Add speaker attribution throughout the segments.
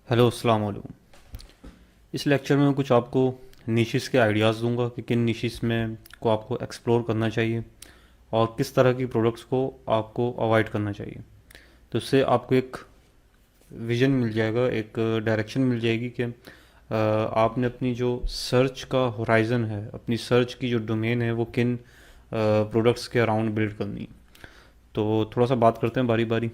Speaker 1: Hello अस्सलाम वालेकुम। इस लेक्चर में मैं कुछ आपको निशिस के आइडियाज़ दूंगा कि किन निशिस में को आपको एक्सप्लोर करना चाहिए और किस तरह की प्रोडक्ट्स को आपको अवॉइड करना चाहिए। तो इससे आपको एक विजन मिल जाएगा, एक डायरेक्शन मिल जाएगी कि आपने अपनी जो सर्च का होराइज़न है, अपनी सर्च की जो डोमेन है वो किन प्रोडक्ट्स के अराउंड बिल्ड करनी है। तो थोड़ा सा बात करते हैं बारी बारी।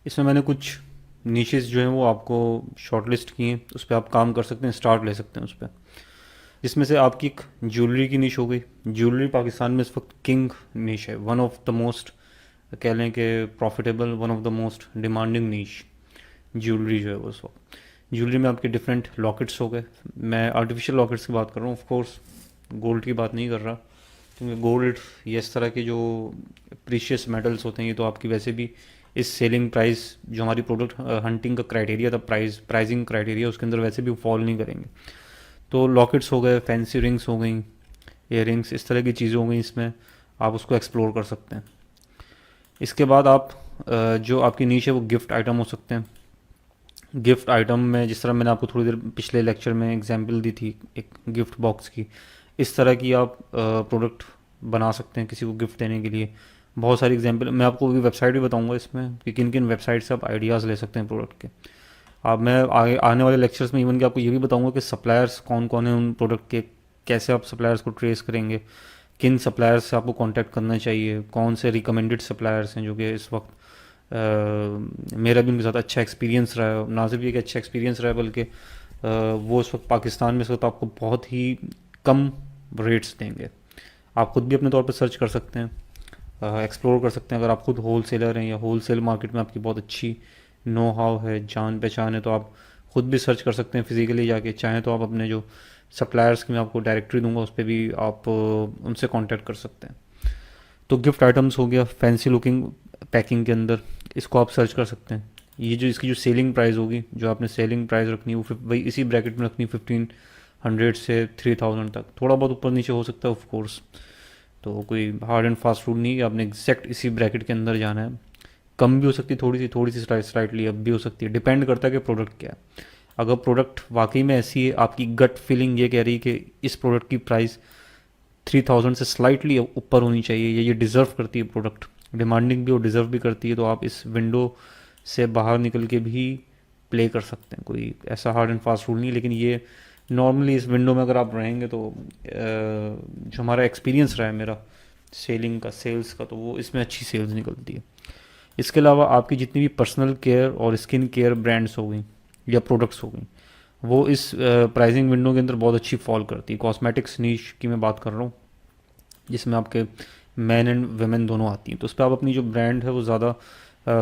Speaker 1: इसमें मैंने कुछ नीशेस जो हैं वो आपको शॉर्टलिस्ट किए हैं, उस पर आप काम कर सकते हैं, स्टार्ट ले सकते हैं उस पर। जिसमें से आपकी एक ज्वेलरी की निश हो गई। ज्वेलरी पाकिस्तान में इस वक्त किंग निश है, वन ऑफ द मोस्ट, कह लें कि profitable, one of the most demanding निश ज्वेलरी जो है वो इस वक्त। ज्वेलरी में आपके डिफरेंट लॉकेट्स हो गए। मैं आर्टिफिशियल लॉकेट्स की बात कर रहा हूँ, ऑफ कोर्स गोल्ड की बात नहीं कर रहा, क्योंकि गोल्ड ये इस तरह के जो प्रीशियस मेटल्स होते हैं ये तो आपकी वैसे भी इस सेलिंग प्राइस, जो हमारी प्रोडक्ट हंटिंग का क्राइटेरिया था, प्राइसिंग क्राइटेरिया, उसके अंदर वैसे भी फॉल नहीं करेंगे। तो लॉकेट्स हो गए, फैंसी रिंग्स हो गई, इयर रिंग्स, इस तरह की चीज़ें हो गई, इसमें आप उसको एक्सप्लोर कर सकते हैं। इसके बाद आप जो आपकी नीश है वो गिफ्ट आइटम हो सकते हैं। गिफ्ट आइटम में जिस तरह मैंने आपको थोड़ी देर पिछले लेक्चर में एग्जांपल दी थी एक गिफ्ट बॉक्स की, इस तरह की आप प्रोडक्ट बना सकते हैं किसी को गिफ्ट देने के लिए। बहुत सारी एग्जांपल मैं आपको भी, वेबसाइट भी बताऊंगा इसमें कि किन किन वेबसाइट से आप आइडियाज़ ले सकते हैं प्रोडक्ट के। अब मैं आगे आने वाले लेक्चर्स में इवन कि आपको ये भी बताऊंगा कि सप्लायर्स कौन कौन है उन प्रोडक्ट के, कैसे आप सप्लायर्स को ट्रेस करेंगे, किन सप्लायर्स से आपको कांटेक्ट करना चाहिए, कौन से रिकमेंडेड सप्लायर्स हैं जो कि इस वक्त मेरा भी उनके साथ अच्छा एक्सपीरियंस रहा है। ना सिर्फ ये कि अच्छा एक्सपीरियंस रहा है, बल्कि वो इस वक्त पाकिस्तान में इस वक्त आपको बहुत ही कम रेट्स देंगे। आप खुद भी अपने तौर पर सर्च कर सकते हैं, एक्सप्लोर कर सकते हैं। अगर आप खुद होल सेलर हैं या होल सेल मार्केट में आपकी बहुत अच्छी नो हाउ है, जान पहचान है, तो आप खुद भी सर्च कर सकते हैं फिजिकली जाके। चाहें तो आप अपने जो सप्लायर्स की मैं आपको डायरेक्टरी दूंगा उस पर भी आप उनसे कांटेक्ट कर सकते हैं। तो गिफ्ट आइटम्स हो गया फैंसी लुकिंग पैकिंग के अंदर, इसको आप सर्च कर सकते हैं। ये जो इसकी जो सेलिंग प्राइस होगी, जो आपने सेलिंग प्राइस रखनी है वो वही इसी ब्रैकेट में रखनी है, 1500 से 3000 तक। थोड़ा बहुत ऊपर नीचे हो सकता है ऑफ कोर्स, तो कोई हार्ड एंड फास्ट रूल नहीं है, आपने एग्जैक्ट इसी ब्रैकेट के अंदर जाना है। कम भी हो सकती है, थोड़ी सी स्लाइटली अप भी हो सकती है, डिपेंड करता है कि प्रोडक्ट क्या है। अगर प्रोडक्ट वाकई में ऐसी है, आपकी गट फीलिंग ये कह रही है कि इस प्रोडक्ट की प्राइस 3000 से स्लाइटली ऊपर होनी चाहिए, ये डिज़र्व करती है प्रोडक्ट, डिमांडिंग भी और डिज़र्व भी करती है, तो आप इस विंडो से बाहर निकल के भी प्ले कर सकते हैं। कोई ऐसा हार्ड एंड फास्ट रूल नहीं, लेकिन ये नॉर्मली इस विंडो में अगर आप रहेंगे तो जो हमारा एक्सपीरियंस रहा है मेरा सेलिंग का, सेल्स का, तो वो इसमें अच्छी सेल्स निकलती है। इसके अलावा आपकी जितनी भी पर्सनल केयर और स्किन केयर ब्रांड्स हो गई या प्रोडक्ट्स हो गई, वो इस प्राइसिंग विंडो के अंदर बहुत अच्छी फॉल करती है। कॉस्मेटिक्स नीश की मैं बात कर रहा हूँ, जिसमें आपके मैन एंड वेमेन दोनों आती हैं। तो उस पर आप अपनी जो ब्रांड है वो ज़्यादा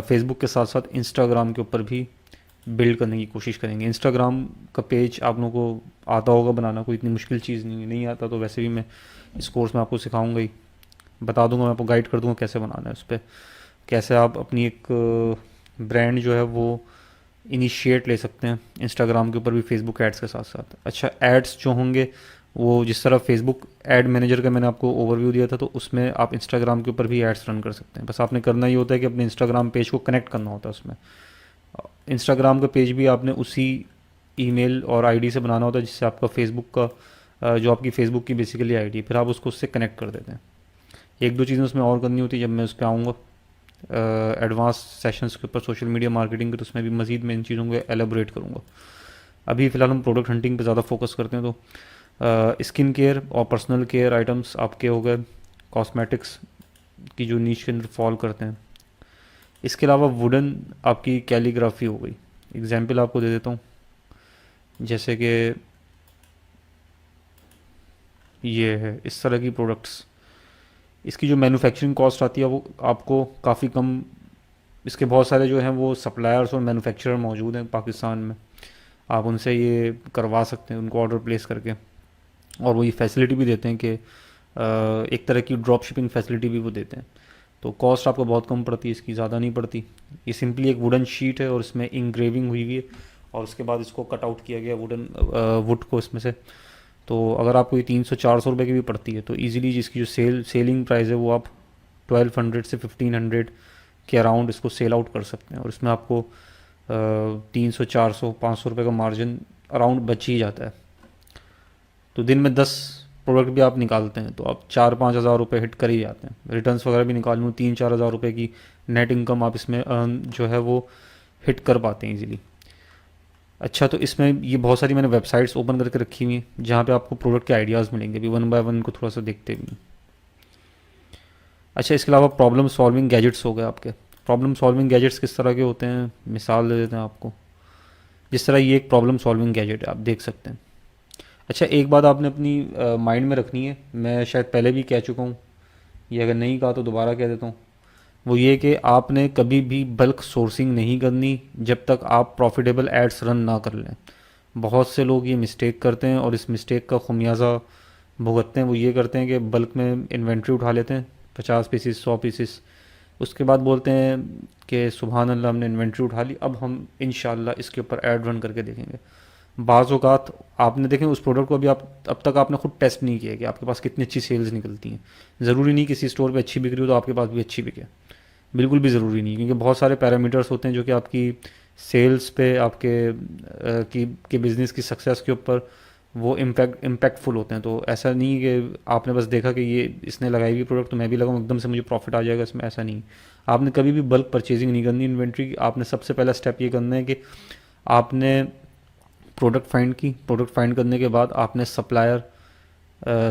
Speaker 1: फेसबुक के साथ साथ इंस्टाग्राम के ऊपर भी बिल्ड करने की कोशिश करेंगे। इंस्टाग्राम का पेज आप लोगों को आता होगा बनाना, कोई इतनी मुश्किल चीज़ नहीं है। नहीं आता तो वैसे भी मैं इस कोर्स में आपको सिखाऊंगा ही, बता दूंगा, मैं आपको गाइड कर दूंगा कैसे बनाना है उस पर, कैसे आप अपनी एक ब्रांड जो है वो इनिशिएट ले सकते हैं इंस्टाग्राम के ऊपर भी, फेसबुक एड्स के साथ साथ। अच्छा, एड्स जो होंगे वो जिस तरह फेसबुक एड मैनेजर का मैंने आपको ओवरव्यू दिया था, तो उसमें आप इंस्टाग्राम के ऊपर भी एड्स रन कर सकते हैं। बस आपने करना ये होता है कि अपने इंस्टाग्राम पेज को कनेक्ट करना होता है उसमें। इंस्टाग्राम का पेज भी आपने उसी ईमेल और आईडी से बनाना होता है जिससे आपका फेसबुक का जो आपकी फेसबुक की बेसिकली आईडी, फिर आप उसको उससे कनेक्ट कर देते हैं। एक दो चीज़ें उसमें और करनी होती है, जब मैं उस पर आऊँगा एडवांस सेशंस के ऊपर सोशल मीडिया मार्केटिंग के, तो उसमें भी मज़ीद मैं इन चीज़ों को एलेबोरेट करूँगा। अभी फ़िलहाल हम प्रोडक्ट हंटिंग पे ज़्यादा फोकस करते हैं। तो स्किन केयर और पर्सनल केयर आइटम्स आपके हो गए, कॉस्मेटिक्स की जो नीच के अंदर फॉल करते हैं। इसके अलावा वुडन आपकी कैलीग्राफी हो गई। एग्जाम्पल आपको दे देता हूँ, जैसे कि ये है इस तरह की प्रोडक्ट्स, इसकी जो मैन्युफैक्चरिंग कॉस्ट आती है वो आपको काफ़ी कम। इसके बहुत सारे जो हैं वो सप्लायर्स और मैन्युफैक्चरर मौजूद हैं पाकिस्तान में, आप उनसे ये करवा सकते हैं, उनको ऑर्डर प्लेस करके। और वो ये फैसिलिटी भी देते हैं कि एक तरह की ड्रॉप शिपिंग फैसिलिटी भी वो देते हैं। तो कॉस्ट आपको बहुत कम पड़ती है, इसकी ज़्यादा नहीं पड़ती। ये सिंपली एक वुडन शीट है और इसमें इंग्रेविंग हुई हुई है, और उसके बाद इसको कट आउट किया गया वुडन वुड को इसमें से। तो अगर आपको ये 300-400 रुपये की भी पड़ती है, तो ईजिली जिसकी जो सेलिंग प्राइस है वो आप 1200 से 1500 के अराउंड इसको सेल आउट कर सकते हैं। और इसमें आपको 300 400 500 रुपये का मार्जिन अराउंड बच ही जाता है। तो दिन में 10 प्रोडक्ट भी आप निकालते हैं तो आप 4-5 हज़ार रुपये हिट कर ही जाते हैं। रिटर्न्स वगैरह भी निकाल लूँ 3-4 हज़ार रुपये की नेट इनकम आप इसमें अर्न जो है वो हिट कर पाते हैं इजीली। अच्छा, तो इसमें ये बहुत सारी मैंने वेबसाइट्स ओपन करके रखी हुई हैं जहाँ पे आपको प्रोडक्ट के आइडियाज़ मिलेंगे, अभी वन बाय वन को थोड़ा सा देखते भी हैं। अच्छा, इसके अलावा प्रॉब्लम सॉल्विंग गैजेट्स हो गए आपके। प्रॉब्लम सॉल्विंग गैजेट्स किस तरह के होते हैं, मिसाल दे देते हैं आपको। जिस तरह ये एक प्रॉब्लम सॉल्विंग गैजेट है, आप देख सकते हैं। अच्छा, एक बात आपने अपनी माइंड में रखनी है, मैं शायद पहले भी कह चुका हूँ, ये अगर नहीं कहा तो दोबारा कह देता हूँ। वो ये कि आपने कभी भी बल्क सोर्सिंग नहीं करनी जब तक आप प्रॉफिटेबल एड्स रन ना कर लें। बहुत से लोग ये मिस्टेक करते हैं और इस मिस्टेक का खुमियाजा भुगतते हैं। वो ये करते हैं कि बल्क में इन्वेंट्री उठा लेते हैं 50 पीसीस 100 पीसीस, उसके बाद बोलते हैं कि सुबहान अल्लाह हमने इन्वेंट्री उठा ली, अब हम इंशाल्लाह इसके ऊपर ऐड रन करके देखेंगे। बाज़ औक़ात आपने देखें उस प्रोडक्ट को अभी आप अब तक आपने खुद टेस्ट नहीं किया कि आपके पास कितनी अच्छी सेल्स निकलती हैं। ज़रूरी नहीं किसी स्टोर पे अच्छी बिक रही हो तो आपके पास भी अच्छी बिके, बिल्कुल भी ज़रूरी नहीं, क्योंकि बहुत सारे पैरामीटर्स होते हैं जो कि आपकी सेल्स पे, आपके की बिज़नेस की सक्सेस के ऊपर वो इम्पैक्टफुल होते हैं। तो ऐसा नहीं कि आपने बस देखा कि ये इसने लगाई हुई प्रोडक्ट तो मैं भी लगाऊँ एकदम से मुझे प्रॉफिट आ जाएगा इसमें, ऐसा नहीं। आपने कभी भी बल्क परचेजिंग नहीं करनी इन्वेंट्री की। आपने सबसे पहला स्टेप ये करना है कि आपने प्रोडक्ट फाइंड की, प्रोडक्ट फाइंड करने के बाद आपने सप्लायर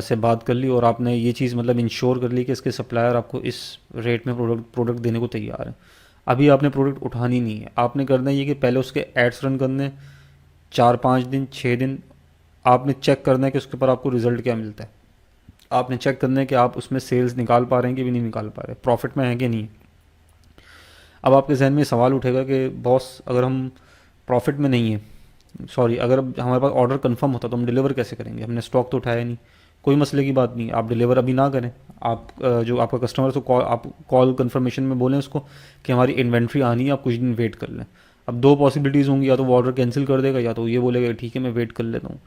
Speaker 1: से बात कर ली और आपने ये चीज़ मतलब इंश्योर कर ली कि इसके सप्लायर आपको इस रेट में प्रोडक्ट देने को तैयार है। अभी आपने प्रोडक्ट उठानी नहीं है, आपने करना ये कि पहले उसके एड्स रन करने 4-5 दिन 6 दिन, आपने चेक करना है कि उसके ऊपर आपको रिजल्ट क्या मिलता है। आपने चेक करना है कि आप उसमें सेल्स निकाल पा रहे हैं कि भी नहीं निकाल पा रहे, प्रॉफिट में है कि नहीं। अब आपके जहन में सवाल उठेगा कि बॉस अगर हम प्रॉफिट में नहीं है, सॉरी, अगर हमारे पास ऑर्डर कंफर्म होता तो हम डिलीवर कैसे करेंगे, हमने स्टॉक तो उठाया नहीं। कोई मसले की बात नहीं, आप डिलीवर अभी ना करें। आप जो आपका कस्टमर है उसको आप कॉल कंफर्मेशन में बोलें उसको कि हमारी इन्वेंट्री आनी है, आप कुछ दिन वेट कर लें। अब दो पॉसिबिलिटीज़ होंगी, या तो वो ऑर्डर कैंसिल कर देगा या तो ये बोलेगा ठीक है मैं वेट कर लेता हूँ।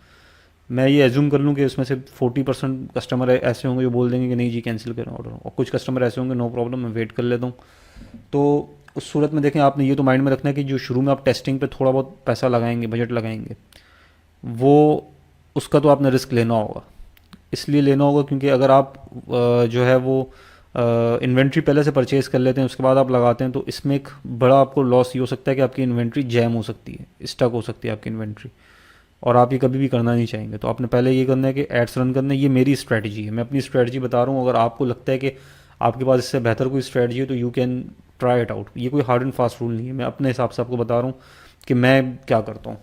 Speaker 1: मैं ये एज्यूम कर लूँ कि उसमें से 40% कस्टमर ऐसे होंगे जो बोल देंगे कि नहीं जी कैंसिल करें ऑर्डर, और कुछ कस्टमर ऐसे होंगे नो प्रॉब्लम मैं वेट कर लेता हूँ। तो उस सूरत में देखें, आपने ये तो माइंड में रखना है कि जो शुरू में आप टेस्टिंग पे थोड़ा बहुत पैसा लगाएंगे, बजट लगाएंगे, वो उसका तो आपने रिस्क लेना होगा। इसलिए लेना होगा क्योंकि अगर आप जो है वो इन्वेंट्री पहले से परचेज़ कर लेते हैं उसके बाद आप लगाते हैं तो इसमें एक बड़ा आपको लॉस ये हो सकता है कि आपकी इन्वेंट्री जैम हो सकती है, स्टक हो सकती है आपकी इन्वेंट्री, और आप ये कभी भी करना नहीं चाहेंगे। तो आपने पहले ये करना है कि एड्स रन करना है। ये मेरी स्ट्रैटेजी है, मैं अपनी स्ट्रैटेजी बता रहा हूँ। अगर आपको लगता है कि आपके पास इससे बेहतर कोई स्ट्रैटेजी है तो you can try it out. ये कोई हार्ड एंड फास्ट रूल नहीं है, मैं अपने हिसाब से आपको बता रहा हूँ कि मैं क्या करता हूँ।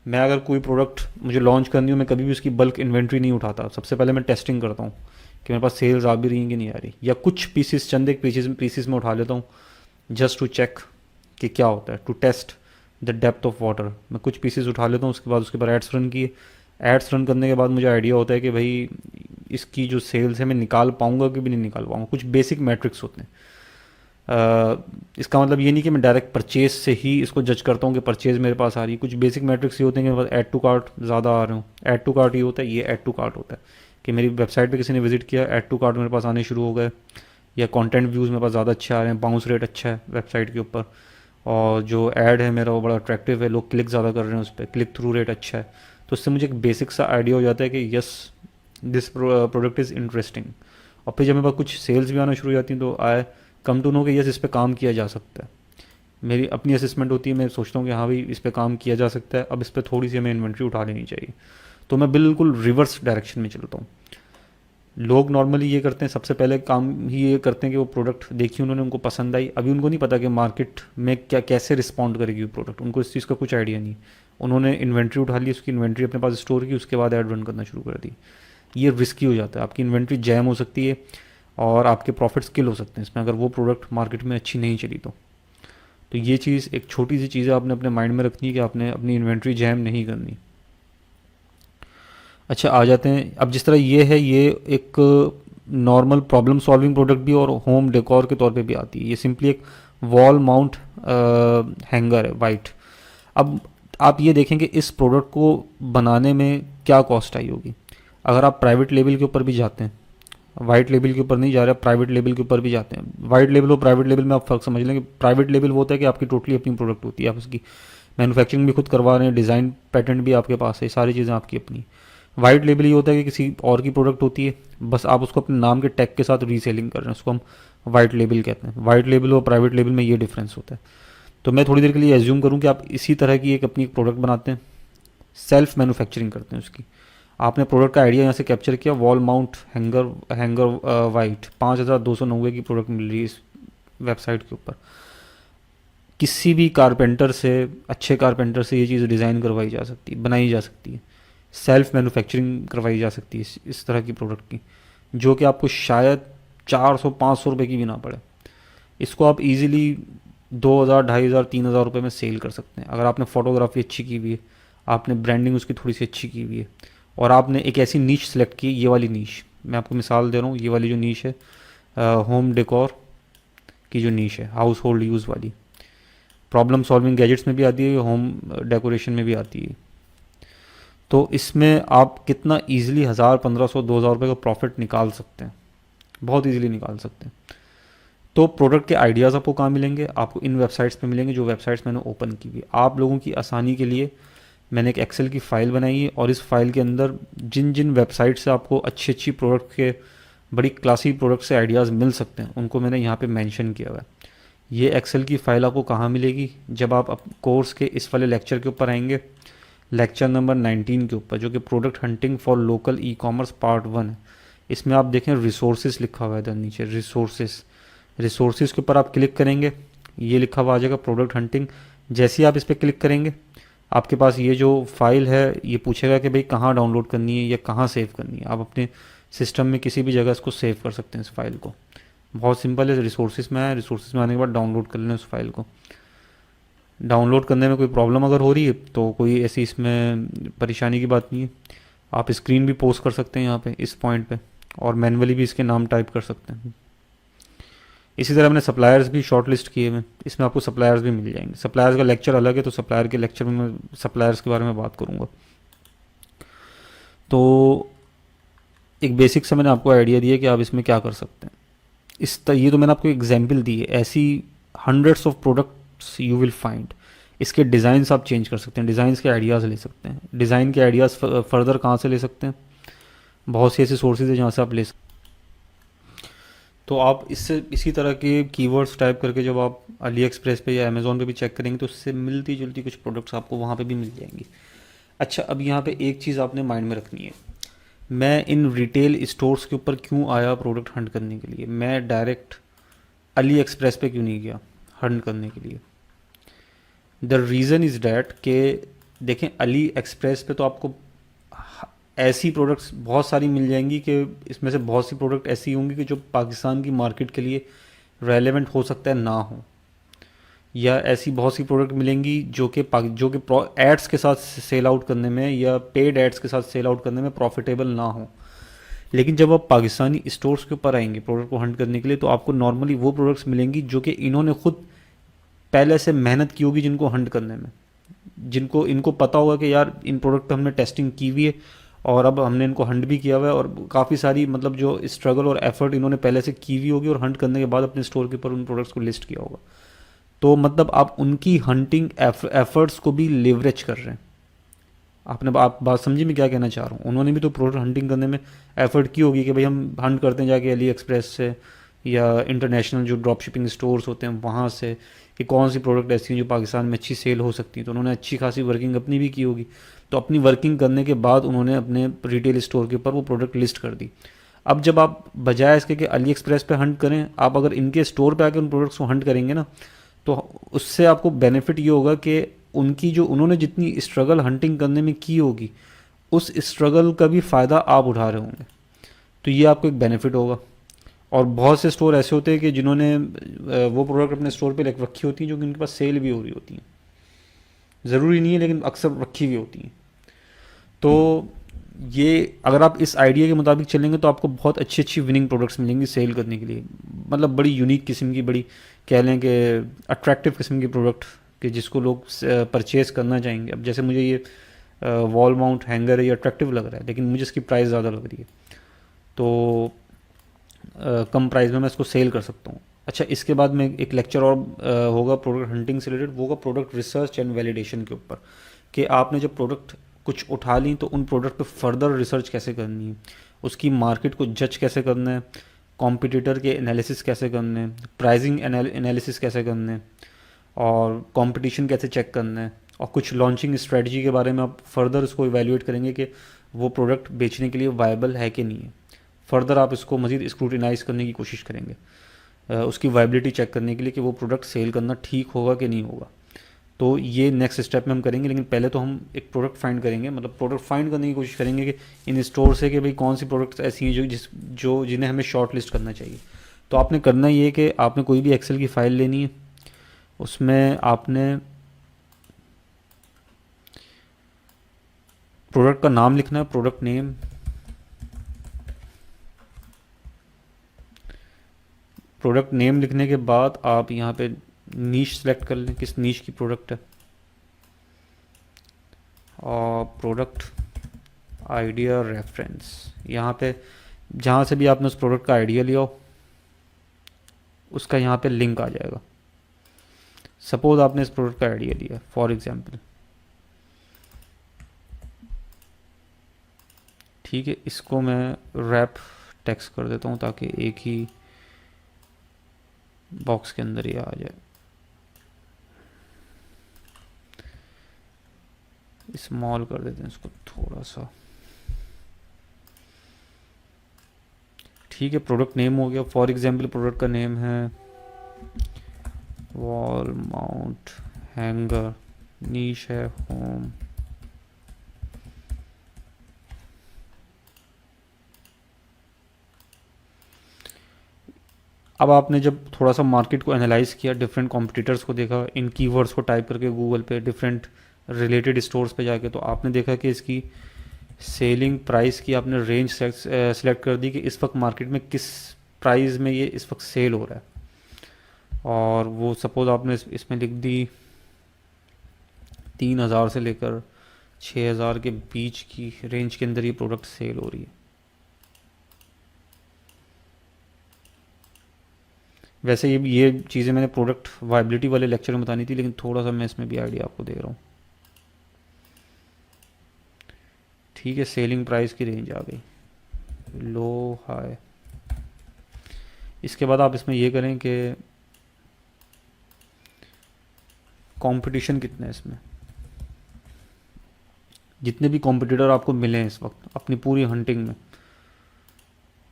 Speaker 1: मैं अगर कोई प्रोडक्ट मुझे लॉन्च करनी हो, मैं कभी भी उसकी बल्क इन्वेंट्री नहीं उठाता। सबसे पहले मैं टेस्टिंग करता हूँ कि मेरे पास सेल्स आ भी रही हैं कि नहीं आ रही, या कुछ पीसीस, चंद एक पीसीस में उठा लेता हूँ जस्ट टू चेक कि क्या होता है, to test the depth of water. मैं कुछ पीसेस उठा लेता हूँ, उसके बाद उसके ऊपर एड्स रन किए। एड्स रन करने के बाद मुझे आइडिया होता है कि भाई इसकी जो सेल्स है मैं निकाल पाऊँगा कि भी नहीं निकाल पाऊँगा। कुछ बेसिक मैट्रिक्स होते हैं। इसका मतलब ये नहीं कि मैं डायरेक्ट परचेज से ही इसको जज करता हूँ कि परचेज मेरे पास आ रही है। कुछ बेसिक मैट्रिक्स ये होते हैं कि मेरे पास ऐड टू कार्ट ज़्यादा आ रहे हो। ऐड टू कार्ट ये होता है, ये ऐड टू कार्ट होता है कि मेरी वेबसाइट पे किसी ने विजिट किया, ऐड टू कार्ट मेरे पास आने शुरू हो गए, या कंटेंट व्यूज़ मेरे पास ज़्यादा अच्छे आ रहे हैं, बाउंस रेट अच्छा है वेबसाइट के ऊपर, और जो ऐड है मेरा वो बड़ा अट्रैक्टिव है, लोग क्लिक ज़्यादा कर रहे हैं उस पर, क्लिक थ्रू रेट अच्छा है। तो उससे मुझे एक बेसिक सा आइडिया हो जाता है कि yes this product is interesting. और फिर जब मेरे पास कुछ सेल्स भी आना शुरू हो जाती हैं तो आई कम टू नो कि यस इस पर काम किया जा सकता है। मेरी अपनी असेसमेंट होती है, मैं सोचता हूँ कि हाँ भाई इस पर काम किया जा सकता है, अब इस पर थोड़ी सी हमें इन्वेंट्री उठा लेनी चाहिए। तो मैं बिल्कुल रिवर्स डायरेक्शन में चलता हूँ। लोग नॉर्मली ये करते हैं, सबसे पहले काम ही ये करते हैं कि वो प्रोडक्ट देखी उन्होंने, उनको पसंद आई, अभी उनको नहीं पता कि मार्केट में क्या कैसे रिस्पॉन्ड करेगी वो प्रोडक्ट, उनको इस चीज़ का कुछ आइडिया नहीं। उन्होंने इन्वेंट्री उठा ली, उसकी इन्वेंट्री अपने पास स्टोर की, उसके बाद ऐड रन करना शुरू कर दी। ये रिस्की हो जाता है, आपकी इन्वेंट्री जैम हो सकती है और आपके प्रॉफिट्स किल हो सकते हैं इसमें अगर वो प्रोडक्ट मार्केट में अच्छी नहीं चली तो ये चीज़ एक छोटी सी चीज़ है आपने अपने माइंड में रखनी है कि आपने अपनी इन्वेंट्री जैम नहीं करनी। अच्छा, आ जाते हैं अब जिस तरह ये है, ये एक नॉर्मल प्रॉब्लम सॉल्विंग प्रोडक्ट भी और होम डेकोर के तौर पे भी आती है। ये सिंपली एक वॉल माउंट हैंगर है वाइट। अब आप ये देखें कि इस प्रोडक्ट को बनाने में क्या कॉस्ट आई होगी। अगर आप प्राइवेट लेवल के ऊपर भी जाते हैं, वाइट लेबल के ऊपर नहीं जा रहा, प्राइवेट लेबल के ऊपर भी जाते हैं। वाइट लेबल और प्राइवेट लेबल में आप फ़र्क समझ लेंगे। प्राइवेट लेबल वो होता है कि आपकी टोटली अपनी प्रोडक्ट होती है, आप उसकी मैन्युफैक्चरिंग भी खुद करवा रहे हैं, डिज़ाइन पैटेंट भी आपके पास है, सारी चीज़ें आपकी अपनी। वाइट लेबल ये होता है कि किसी और की प्रोडक्ट होती है, बस आप उसको अपने नाम के टैग के साथ रीसेलिंग कर रहे हैं, उसको हम वाइट लेबल कहते हैं। वाइट लेबल और प्राइवेट लेबल में ये डिफरेंस होता है। तो मैं थोड़ी देर के लिए एज्यूम करूँ कि आप इसी तरह की एक अपनी प्रोडक्ट बनाते हैं, सेल्फ मैन्युफैक्चरिंग करते हैं उसकी। आपने प्रोडक्ट का आइडिया यहाँ से कैप्चर किया, वॉल माउंट हैंगर वाइट 5290 की प्रोडक्ट मिल रही है इस वेबसाइट के ऊपर। किसी भी कारपेंटर से, अच्छे कारपेंटर से ये चीज़ डिज़ाइन करवाई जा सकती है, बनाई जा सकती है, सेल्फ मैन्युफैक्चरिंग करवाई जा सकती है इस तरह की प्रोडक्ट की, जो कि आपको शायद 400-500 रुपये की भी ना पड़े। इसको आप इजीली 2000, 2500, 3000 रुपये में सेल कर सकते हैं। अगर आपने फोटोग्राफी अच्छी की हुई है, आपने ब्रांडिंग उसकी थोड़ी सी अच्छी की हुई है, और आपने एक ऐसी नीश सेलेक्ट की, ये वाली नीश मैं आपको मिसाल दे रहा हूँ, ये वाली जो नीश है होम डेकोर की जो नीश है, हाउस होल्ड यूज़ वाली, प्रॉब्लम सॉल्विंग गैजेट्स में भी आती है, होम डेकोरेशन में भी आती है। तो इसमें आप कितना इजीली 1000, 1500, 2000 रुपये का प्रॉफिट निकाल सकते हैं, बहुत इजीली निकाल सकते हैं। तो प्रोडक्ट के आइडियाज़ आपको कहाँ मिलेंगे? आपको इन वेबसाइट्स पे मिलेंगे जो वेबसाइट्स मैंने ओपन की हुई। आप लोगों की आसानी के लिए मैंने एक एक्सेल की फ़ाइल बनाई है, और इस फाइल के अंदर जिन जिन वेबसाइट से आपको अच्छी अच्छी प्रोडक्ट के, बड़ी क्लासी प्रोडक्ट से आइडियाज़ मिल सकते हैं, उनको मैंने यहाँ पे मेंशन किया हुआ है। ये एक्सेल की फ़ाइल आपको कहाँ मिलेगी? जब आप कोर्स के इस वाले लेक्चर के ऊपर आएंगे, लेक्चर नंबर 19 के ऊपर, जो कि product hunting for local e commerce part 1 है। इसमें आप देखें रिसोर्सेज लिखा हुआ है इधर नीचे, रिसोर्सेज के ऊपर आप क्लिक करेंगे, ये लिखा हुआ आ जाएगा प्रोडक्ट हंटिंग। जैसे ही आप इस पर क्लिक करेंगे, आपके पास ये जो फाइल है ये पूछेगा कि भाई कहाँ डाउनलोड करनी है या कहाँ सेव करनी है। आप अपने सिस्टम में किसी भी जगह इसको सेव कर सकते हैं इस फाइल को। बहुत सिंपल है, रिसोर्सेज में आए, रिसोर्सेज में आने के बाद डाउनलोड कर लें उस फाइल को। डाउनलोड करने में कोई प्रॉब्लम अगर हो रही है तो कोई ऐसी इसमें परेशानी की बात नहीं है। आप स्क्रीन भी पोस्ट कर सकते हैं यहाँ पे इस पॉइंट पे, और मैनुअली भी इसके नाम टाइप कर सकते हैं। इसी तरह मैंने सप्लायर्स भी शॉर्ट लिस्ट किए हुए, इसमें आपको सप्लायर्स भी मिल जाएंगे। सप्लायर्स का लेक्चर अलग है, तो सप्लायर के लेक्चर में मैं सप्लायर्स के बारे में बात करूँगा। तो एक बेसिक सा मैंने आपको आइडिया दिया कि आप इसमें क्या कर सकते हैं। ये तो मैंने आपको एग्जाम्पल दी है, ऐसी hundreds of products you will find. इसके डिज़ाइंस आप चेंज कर सकते हैं, डिज़ाइंस के आइडियाज़ ले सकते हैं। डिज़ाइन के आइडियाज़ फर्दर कहाँ से ले सकते हैं? बहुत सी ऐसी सोर्सेज है जहाँ से आप ले सकते हैं। तो आप इससे इसी तरह के कीवर्ड्स टाइप करके जब आप अली एक्सप्रेस पे या अमेज़ोन पे भी चेक करेंगे, तो उससे मिलती जुलती कुछ प्रोडक्ट्स आपको वहाँ पे भी मिल जाएंगी। अच्छा, अब यहाँ पे एक चीज़ आपने माइंड में रखनी है, मैं इन रिटेल स्टोर्स के ऊपर क्यों आया प्रोडक्ट हंट करने के लिए? मैं डायरेक्ट अली एक्सप्रेस पे क्यों नहीं गया हंट करने के लिए? द रीज़न इज़ डैट कि देखें, अली एक्सप्रेस पे तो आपको ऐसी प्रोडक्ट्स बहुत सारी मिल जाएंगी कि इसमें से बहुत सी प्रोडक्ट ऐसी होंगी कि जो पाकिस्तान की मार्केट के लिए रेलेवेंट हो सकता है ना हो, या ऐसी बहुत सी प्रोडक्ट मिलेंगी जो कि एड्स के साथ सेल आउट करने में या पेड एड्स के साथ सेल आउट करने में प्रॉफिटेबल ना हो। लेकिन जब आप पाकिस्तानी स्टोर्स के ऊपर आएंगे प्रोडक्ट को हंट करने के लिए, तो आपको नॉर्मली वो प्रोडक्ट्स मिलेंगी जो कि इन्होंने खुद पहले से मेहनत की होगी जिनको हंट करने में, जिनको इनको पता होगा कि यार इन प्रोडक्ट पे हमने टेस्टिंग की हुई है और अब हमने इनको हंट भी किया हुआ है, और काफ़ी सारी मतलब जो स्ट्रगल और एफर्ट इन्होंने पहले से की हुई होगी, और हंट करने के बाद अपने स्टोर के ऊपर उन प्रोडक्ट्स को लिस्ट किया होगा। तो मतलब आप उनकी हंटिंग एफर्ट्स को भी लेवरेज कर रहे हैं। आप बात समझी मैं क्या कहना चाह रहा हूँ? उन्होंने भी तो प्रोडक्ट हंटिंग करने में एफर्ट की होगी कि भाई हम हंट करते हैं जाके अली एक्सप्रेस से या इंटरनेशनल जो ड्रॉप शिपिंग स्टोर्स होते हैं वहाँ से, कि कौन सी प्रोडक्ट ऐसी हैं जो पाकिस्तान में अच्छी सेल हो सकती हैं। तो उन्होंने अच्छी खासी वर्किंग अपनी भी की होगी। तो अपनी वर्किंग करने के बाद उन्होंने अपने रिटेल स्टोर के ऊपर वो प्रोडक्ट लिस्ट कर दी। अब जब आप बजाय इसके कि अली एक्सप्रेस पे हंट करें, आप अगर इनके स्टोर पे आके उन प्रोडक्ट्स को हंट करेंगे ना, तो उससे आपको बेनिफिट ये होगा कि उनकी जो उन्होंने जितनी स्ट्रगल हंटिंग करने में की होगी, उस स्ट्रगल का भी फ़ायदा आप उठा रहे होंगे। तो ये आपको एक बेनिफिट होगा। और बहुत से स्टोर ऐसे होते हैं कि जिन्होंने वो प्रोडक्ट अपने स्टोर पे रखी होती हैं जो कि उनके पास सेल भी हो रही होती हैं, ज़रूरी नहीं है लेकिन अक्सर रखी हुई होती हैं। तो ये अगर आप इस आइडिया के मुताबिक चलेंगे तो आपको बहुत अच्छी अच्छी विनिंग प्रोडक्ट्स मिलेंगी सेल करने के लिए, मतलब बड़ी यूनिक किस्म की, बड़ी कह लें कि अट्रैक्टिव किस्म की प्रोडक्ट कि जिसको लोग परचेज़ करना चाहेंगे। अब जैसे मुझे ये वॉल माउंट हैंगर है, ये अट्रैक्टिव लग रहा है, लेकिन मुझे इसकी प्राइस ज़्यादा लग रही है। तो कम प्राइस में मैं इसको सेल कर सकता हूँ। अच्छा, इसके बाद में एक लेक्चर और होगा प्रोडक्ट हंटिंग से रिलेटेड, वो होगा प्रोडक्ट रिसर्च एंड वैलिडेशन के ऊपर, कि आपने जब प्रोडक्ट कुछ उठा ली तो उन प्रोडक्ट पे फर्दर रिसर्च कैसे करनी है, उसकी मार्केट को जज कैसे करना है, कॉम्पिटिटर के एनालिसिस कैसे करने हैं, प्राइसिंग एनालिसिस कैसे करने हैं, और कंपटीशन कैसे चेक करना है, और कुछ लॉन्चिंग स्ट्रेटजी के बारे में आप फर्दर इसको इवेल्युएट करेंगे कि वो प्रोडक्ट बेचने के लिए वायबल है कि नहीं है। फर्दर आप इसको मज़ीद स्क्रूटिनाइज करने की कोशिश करेंगे, उसकी वायबिलिटी चेक करने के लिए कि वो प्रोडक्ट सेल करना ठीक होगा कि नहीं होगा। तो ये नेक्स्ट स्टेप में हम करेंगे, लेकिन पहले तो हम एक प्रोडक्ट फाइंड करेंगे, मतलब प्रोडक्ट फाइंड करने की कोशिश करेंगे कि इन स्टोर से कि भाई कौन सी प्रोडक्ट्स ऐसी हैं जो जिन्हें हमें शॉर्ट लिस्ट करना चाहिए। तो आपने करना ये है कि आपने कोई भी एक्सेल की फ़ाइल लेनी है, उसमें आपने प्रोडक्ट का नाम लिखना है, प्रोडक्ट नेम, प्रोडक्ट नेम लिखने के बाद आप यहाँ पे नीश सेलेक्ट कर लें, किस नीश की प्रोडक्ट है, और प्रोडक्ट आइडिया रेफरेंस, यहाँ पे जहाँ से भी आपने उस प्रोडक्ट का आइडिया लिया हो उसका यहाँ पे लिंक आ जाएगा। सपोज आपने इस प्रोडक्ट का आइडिया लिया फॉर एग्जांपल, ठीक है, इसको मैं रैप टेक्स्ट कर देता हूँ ताकि एक ही बॉक्स के अंदर ही आ जाए। स्मॉल कर देते हैं इसको थोड़ा सा, ठीक है। प्रोडक्ट नेम हो गया, फॉर एग्जांपल प्रोडक्ट का नेम है वॉल माउंट हैंगर, नीश है होम, अब आपने जब थोड़ा सा मार्केट को एनालाइज किया, डिफरेंट कॉम्पिटिटर्स को देखा, इन कीवर्ड्स को टाइप करके गूगल पे डिफरेंट रिलेटेड स्टोर्स पे जाके, तो आपने देखा कि इसकी सेलिंग प्राइस की आपने रेंज सेलेक्ट कर दी कि इस वक्त मार्केट में किस प्राइस में ये इस वक्त सेल हो रहा है, और वो सपोज आपने इसमें लिख दी 3,000 से लेकर 6,000 के बीच की रेंज के अंदर ये प्रोडक्ट सेल हो रही है। वैसे ये चीज़ें मैंने प्रोडक्ट वायबिलिटी वाले लेक्चर में बतानी थी, लेकिन थोड़ा सा मैं इसमें भी आइडिया आपको दे रहा हूँ, ठीक है। सेलिंग प्राइस की रेंज आ गई लो हाई। इसके बाद आप इसमें ये करें कि कंपटीशन कितना है इसमें, जितने भी कॉम्पिटिटर आपको मिले हैं इस वक्त अपनी पूरी हंटिंग में,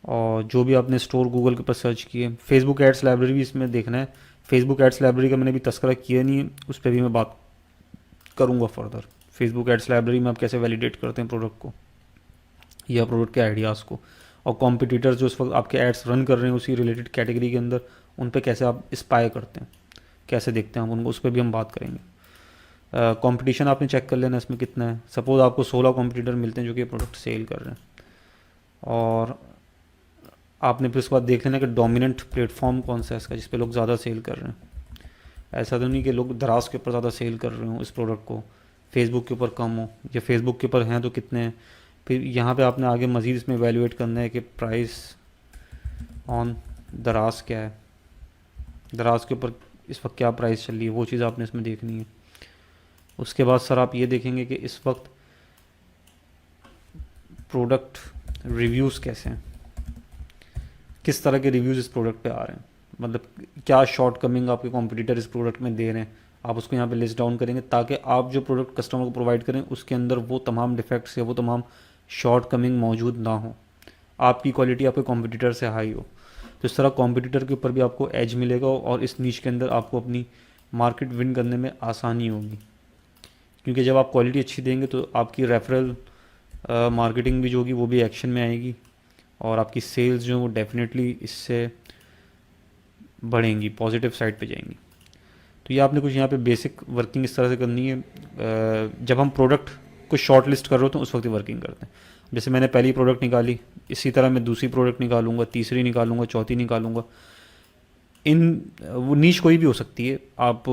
Speaker 1: और जो भी आपने स्टोर गूगल के ऊपर सर्च किए, फेसबुक एड्स लाइब्रेरी भी इसमें देखना है। फेसबुक एड्स लाइब्रेरी का मैंने भी तस्करा किया नहीं है, उस पर भी मैं बात करूँगा फर्दर। फेसबुक एड्स लाइब्रेरी में आप कैसे वैलिडेट करते हैं प्रोडक्ट को या प्रोडक्ट के आइडियाज़ को, और कॉम्पिटिटर जो इस वक्त आपके एड्स रन कर रहे हैं उसी रिलेटेड कैटेगरी के अंदर, उन पे कैसे आप स्पाई करते हैं, कैसे देखते हैं हम उनको, उस पर भी हम बात करेंगे। कंपटीशन आपने चेक कर लेना इसमें कितना है। सपोज़ आपको 16 कॉम्पिटिटर मिलते हैं जो कि प्रोडक्ट सेल कर रहे हैं, और आपने फिर उसके बाद देख लेना कि डोमिनेंट प्लेटफॉर्म कौन सा है इसका, जिस पे लोग ज़्यादा सेल कर रहे हैं। ऐसा तो नहीं कि लोग दराज के ऊपर ज़्यादा सेल कर रहे हों इस प्रोडक्ट को, फेसबुक के ऊपर कम हो, या फेसबुक के ऊपर हैं तो कितने हैं। फिर यहाँ पे आपने आगे मज़ीद इसमें वैल्यूएट करना है कि प्राइस ऑन दराज क्या है, दराज के ऊपर इस वक्त क्या प्राइस चल रही है, वो चीज़ आपने इसमें देखनी है। उसके बाद सर आप ये देखेंगे कि इस वक्त प्रोडक्ट रिव्यूज़ कैसे हैं, किस तरह के रिव्यूज़ इस प्रोडक्ट पे आ रहे हैं, मतलब क्या शॉर्ट कमिंग आपके कॉम्पिटिटर इस प्रोडक्ट में दे रहे हैं, आप उसको यहाँ पे लिस्ट डाउन करेंगे ताकि आप जो प्रोडक्ट कस्टमर को प्रोवाइड करें उसके अंदर वो तमाम डिफेक्ट्स या वो तमाम शॉर्ट कमिंग मौजूद ना हो, आपकी क्वालिटी आपके कॉम्पिटिटर से हाई हो। तो इस तरह कॉम्पिटिटर के ऊपर भी आपको एज मिलेगा, और इस नीच के अंदर आपको अपनी मार्केट विन करने में आसानी होगी, क्योंकि जब आप क्वालिटी अच्छी देंगे तो आपकी रेफरल मार्केटिंग भी जो होगी वो भी एक्शन में आएगी, और आपकी सेल्स जो वो डेफिनेटली इससे बढ़ेंगी, पॉजिटिव साइड पे जाएंगी। तो ये आपने कुछ यहाँ पे बेसिक वर्किंग इस तरह से करनी है। जब हम प्रोडक्ट को शॉर्ट लिस्ट कर रहे हो तो उस वक्त ही वर्किंग करते हैं। जैसे मैंने पहली प्रोडक्ट निकाली, इसी तरह मैं दूसरी प्रोडक्ट निकालूंगा, तीसरी निकालूंगा, चौथी निकालूंगा। वो नीश कोई भी हो सकती है, आप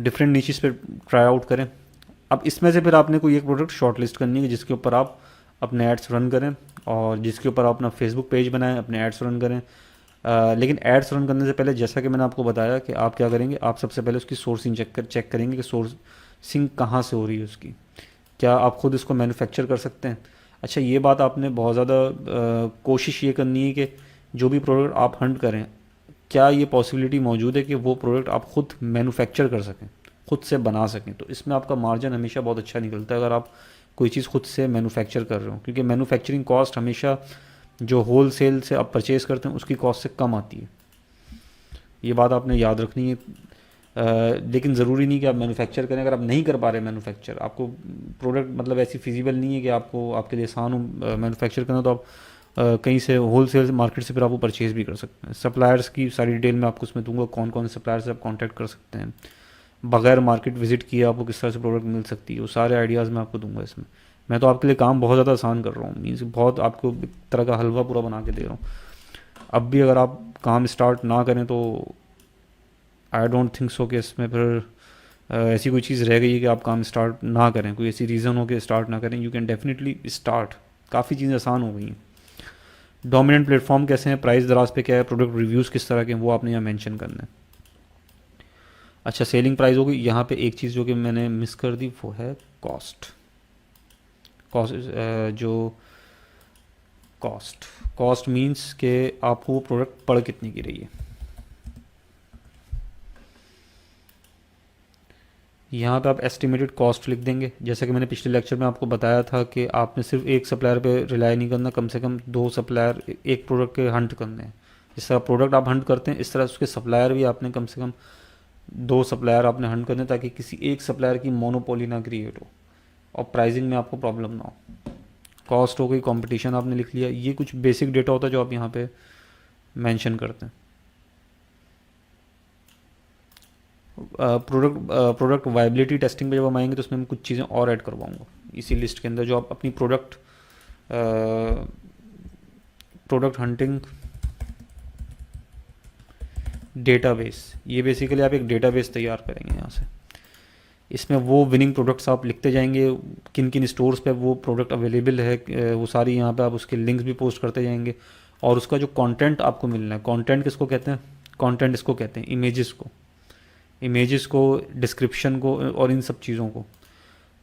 Speaker 1: डिफरेंट नीचेस पे ट्राई आउट करें। अब इसमें से फिर आपने कोई एक प्रोडक्ट शॉर्ट लिस्ट करनी है जिसके ऊपर आप अपने एड्स रन करें, और जिसके ऊपर आप अपना फेसबुक पेज बनाएं, अपने एड्स रन करें, लेकिन एड्स रन करने से पहले जैसा कि मैंने आपको बताया कि आप क्या करेंगे, आप सबसे पहले उसकी सोर्सिंग चेक करेंगे कि सोर्सिंग कहाँ से हो रही है उसकी, क्या आप खुद इसको मैन्युफैक्चर कर सकते हैं। अच्छा, ये बात आपने बहुत ज़्यादा कोशिश ये करनी है कि जो भी प्रोडक्ट आप हंट करें, क्या ये पॉसिबिलिटी मौजूद है कि वो प्रोडक्ट आप खुद मैन्युफैक्चर कर सकें, खुद से बना सकें। तो इसमें आपका मार्जिन हमेशा बहुत अच्छा निकलता है अगर आप कोई चीज़ खुद से मैन्युफैक्चर कर रहे हो, क्योंकि मैन्युफैक्चरिंग कॉस्ट हमेशा जो होल सेल से आप परचेज़ करते हैं उसकी कॉस्ट से कम आती है। ये बात आपने याद रखनी है। लेकिन ज़रूरी नहीं कि आप मैन्युफैक्चर करें। अगर आप नहीं कर पा रहे मैन्युफैक्चर, आपको प्रोडक्ट मतलब ऐसी फिजिबल नहीं है कि आपको आपके लिए आसान हो मैन्युफैक्चर करना, तो आप कहीं से होल सेल मार्केट से फिर आप वो परचेज़ भी कर सकते हैं। सप्लायर्स की सारी डिटेल मैं आपको उसमें दूंगा, कौन कौन से सप्लायर से आप कॉन्टैक्ट कर सकते हैं, बगैर मार्केट विजिट किए आपको किस तरह से प्रोडक्ट मिल सकती है, वो सारे आइडियाज़ मैं आपको दूंगा इसमें। मैं तो आपके लिए काम बहुत ज़्यादा आसान कर रहा हूँ, मीन्स बहुत आपको एक तरह का हलवा पूरा बना के दे रहा हूँ। अब भी अगर आप काम स्टार्ट ना करें तो आई डोंट थिंक सो कि इसमें फिर ऐसी कोई चीज़ रह गई है कि आप काम स्टार्ट ना करें, कोई ऐसी रीज़न हो कि स्टार्ट ना करें। यू कैन डेफिनेटली स्टार्ट, काफ़ी चीज़ें आसान हो गई हैं। डोमिनेंट प्लेटफॉर्म कैसे हैं, प्राइस दराज पे क्या है, प्रोडक्ट रिव्यूज़ किस तरह के हैं, वो आपने यहाँ मेंशन करना है। अच्छा, सेलिंग प्राइस होगी। यहाँ पे एक चीज़ जो कि मैंने मिस कर दी वो है कॉस्ट। कॉस्ट जो कॉस्ट मीन्स कि आपको वो प्रोडक्ट पड़ कितने की रही है। यहाँ पे आप एस्टिमेटेड कॉस्ट लिख देंगे। जैसा कि मैंने पिछले लेक्चर में आपको बताया था कि आपने सिर्फ एक सप्लायर पे रिलाई नहीं करना, कम से कम 2 सप्लायर एक प्रोडक्ट के हंट करने हैं। जिस तरह प्रोडक्ट आप हंट करते हैं इस तरह उसके सप्लायर भी आपने कम से कम 2 सप्लायर आपने हंट करने, ताकि किसी एक सप्लायर की मोनोपोली ना क्रिएट हो और प्राइसिंग में आपको प्रॉब्लम ना हो। कॉस्ट हो गई, कंपटीशन आपने लिख लिया। ये कुछ बेसिक डेटा होता है जो आप यहाँ पे मेंशन करते हैं। प्रोडक्ट वायबिलिटी टेस्टिंग पे जब हम आएंगे तो उसमें मैं कुछ चीज़ें और ऐड करवाऊंगा इसी लिस्ट के अंदर, जो आप अपनी प्रोडक्ट हंटिंग डेटाबेस, ये बेसिकली आप एक डेटाबेस तैयार करेंगे यहाँ से। इसमें वो विनिंग प्रोडक्ट्स आप लिखते जाएंगे, किन किन स्टोर्स पे वो प्रोडक्ट अवेलेबल है, वो सारी यहाँ पे आप उसके लिंक्स भी पोस्ट करते जाएंगे। और उसका जो कंटेंट आपको मिलना है, कंटेंट किसको कहते हैं, कंटेंट इसको कहते हैं इमेजेस को, डिस्क्रिप्शन को और इन सब चीज़ों को।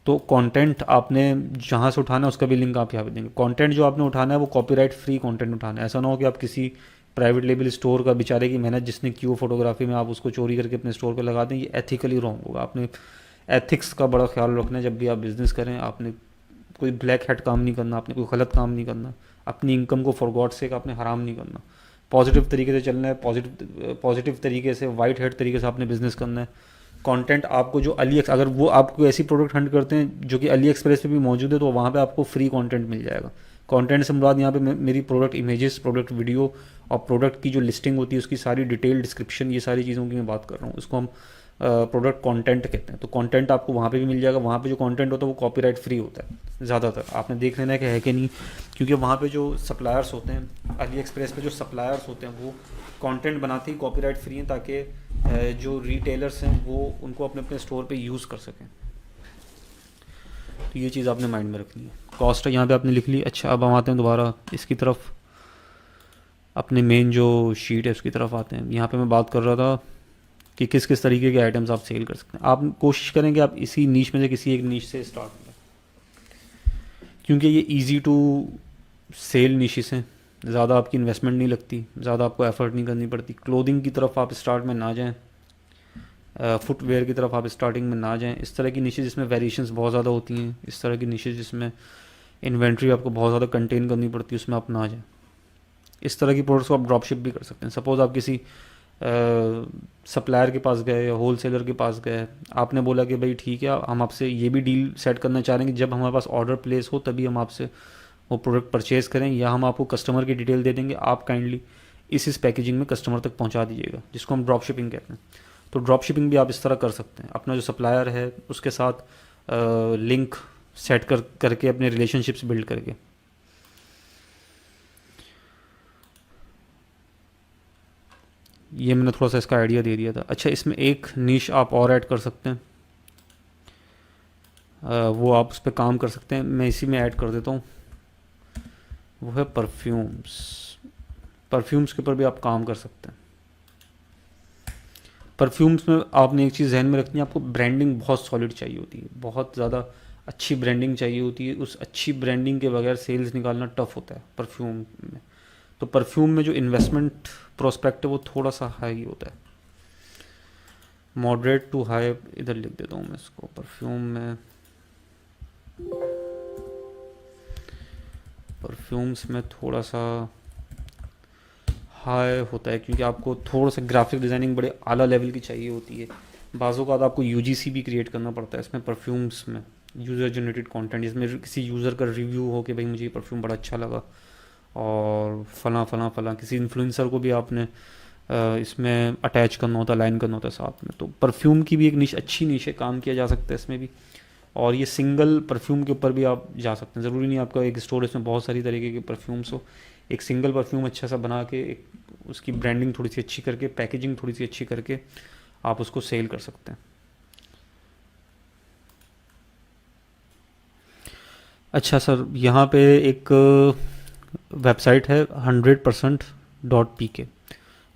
Speaker 1: तो कंटेंट आपने जहाँ से उठाना है उसका भी लिंक आप यहाँ पे देंगे। कंटेंट जो आपने उठाना है वो कॉपीराइट फ्री कंटेंट उठाना है। ऐसा ना हो कि आप किसी प्राइवेट लेबल स्टोर का बेचारे की मेहनत जिसने की हो फोटोग्राफी में, आप उसको चोरी करके अपने स्टोर पे लगा दें। ये एथिकली रॉन्ग होगा। आपने एथिक्स का बड़ा ख्याल रखना है जब भी आप बिज़नेस करें। आपने कोई ब्लैक हैट काम नहीं करना, आपने कोई गलत काम नहीं करना, अपनी इनकम को फॉर गॉड सेक आपने हराम नहीं करना। पॉजिटिव तरीके से चलना है, पॉजिटिव तरीके से, वाइट हेड तरीके से आपने बिज़नेस करना है। कंटेंट आपको जो अगर वो आपको ऐसी प्रोडक्ट हंट करते हैं जो कि अली एक्सप्रेस पे भी मौजूद है, तो वहाँ पे आपको फ्री कंटेंट मिल जाएगा। कंटेंट से मुराद यहाँ पे मेरी प्रोडक्ट इमेजेस, प्रोडक्ट वीडियो और प्रोडक्ट की जो लिस्टिंग होती है उसकी सारी डिटेल डिस्क्रिप्शन, ये सारी चीज़ों की मैं बात कर रहा हूँ। इसको हम प्रोडक्ट कंटेंट कहते हैं। तो कंटेंट आपको वहाँ पे भी मिल जाएगा। वहाँ पे जो कंटेंट होता है वो कॉपीराइट फ्री होता है ज़्यादातर। आपने देख लेना है कि नहीं, क्योंकि वहाँ पे जो सप्लायर्स होते हैं, अली एक्सप्रेस पे जो सप्लायर्स होते हैं वो कंटेंट बनाते ही कॉपीराइट फ्री हैं, ताकि जो रिटेलर्स हैं वो उनको अपने अपने स्टोर पे यूज़ कर सकें। तो ये चीज़ आपने माइंड में रखनी है। कॉस्ट यहाँ पे आपने लिख ली। अच्छा, अब हम आते हैं दोबारा इसकी तरफ, अपने मेन जो शीट है उसकी तरफ आते हैं। यहाँ पे मैं बात कर रहा था कि किस किस तरीके के आइटम्स आप सेल कर सकते हैं। आप कोशिश करें कि आप इसी नीश में से किसी एक नीश से स्टार्ट करें, क्योंकि ये ईजी टू सेल नीशेस हैं। ज़्यादा आपकी इन्वेस्टमेंट नहीं लगती, ज़्यादा आपको एफर्ट नहीं करनी पड़ती। क्लोथिंग की तरफ आप स्टार्ट में ना जाएं, फुटवेयर की तरफ आप स्टार्टिंग में ना जाएं। इस तरह की निशेज़ जिसमें वेरिएशंस बहुत ज़्यादा होती हैं, इस तरह की निशेज़ जिसमें इन्वेंट्री आपको बहुत ज़्यादा कंटेन करनी पड़ती है, उसमें आप ना जाएं। इस तरह की प्रोडक्ट्स को आप ड्रॉप शिप भी कर सकते हैं। सपोज़ आप किसी सप्लायर के पास गए या होल सेलर के पास गए, आपने बोला कि भाई ठीक है, हम आपसे ये भी डील सेट करना चाह रहे हैं कि जब हमारे पास ऑर्डर प्लेस हो तभी हम आपसे वो प्रोडक्ट परचेज़ करें, या हम आपको कस्टमर की डिटेल दे देंगे, आप काइंडली इस पैकेजिंग में कस्टमर तक पहुंचा दीजिएगा, जिसको हम ड्रॉप शिपिंग कहते हैं। तो ड्रॉप शिपिंग भी आप इस तरह कर सकते हैं। अपना जो सप्लायर है उसके साथ लिंक सेट करके अपने रिलेशनशिप्स बिल्ड करके। ये मैंने थोड़ा सा इसका आइडिया दे दिया था। अच्छा, इसमें एक निश आप और ऐड कर सकते हैं, वो आप उस पर काम कर सकते हैं। मैं इसी में ऐड कर देता हूँ, वो है परफ्यूम्स। परफ्यूम्स के ऊपर भी आप काम कर सकते हैं। परफ्यूम्स में आपने एक चीज़ ध्यान में रखनी है, आपको ब्रांडिंग बहुत सॉलिड चाहिए होती है, बहुत ज़्यादा अच्छी ब्रांडिंग चाहिए होती है। उस अच्छी ब्रांडिंग के बगैर सेल्स निकालना टफ होता है परफ्यूम में। तो परफ्यूम में जो इन्वेस्टमेंट प्रोस्पेक्ट है वो थोड़ा सा हाई होता है, मॉडरेट टू हाई। इधर लिख देता हूँ मैं इसको, परफ्यूम में, परफ्यूम्स में थोड़ा सा हाई होता है, क्योंकि आपको थोड़ा सा ग्राफिक डिज़ाइनिंग बड़े आला लेवल की चाहिए होती है। बाज़ों का आपको यूजीसी भी क्रिएट करना पड़ता है इसमें परफ्यूम्स में, यूज़र जनरेटेड कंटेंट, जिसमें किसी यूज़र का रिव्यू हो कि भाई मुझे ये परफ्यूम बड़ा अच्छा लगा और फला फला फला, किसी इन्फ्लुएंसर को भी आपने इसमें अटैच करना होता है, लाइन करना होता है साथ में। तो परफ्यूम की भी एक निश, अच्छी निश है, काम किया जा सकता है इसमें भी। और ये सिंगल परफ्यूम के ऊपर भी आप जा सकते हैं, ज़रूरी नहीं आपका एक स्टोर इसमें बहुत सारी तरीके के परफ्यूम्स हो। एक सिंगल परफ्यूम अच्छा सा बना के, एक उसकी ब्रांडिंग थोड़ी सी अच्छी करके, पैकेजिंग थोड़ी सी अच्छी करके आप उसको सेल कर सकते हैं। अच्छा सर, यहाँ पे एक वेबसाइट है 100%.pk,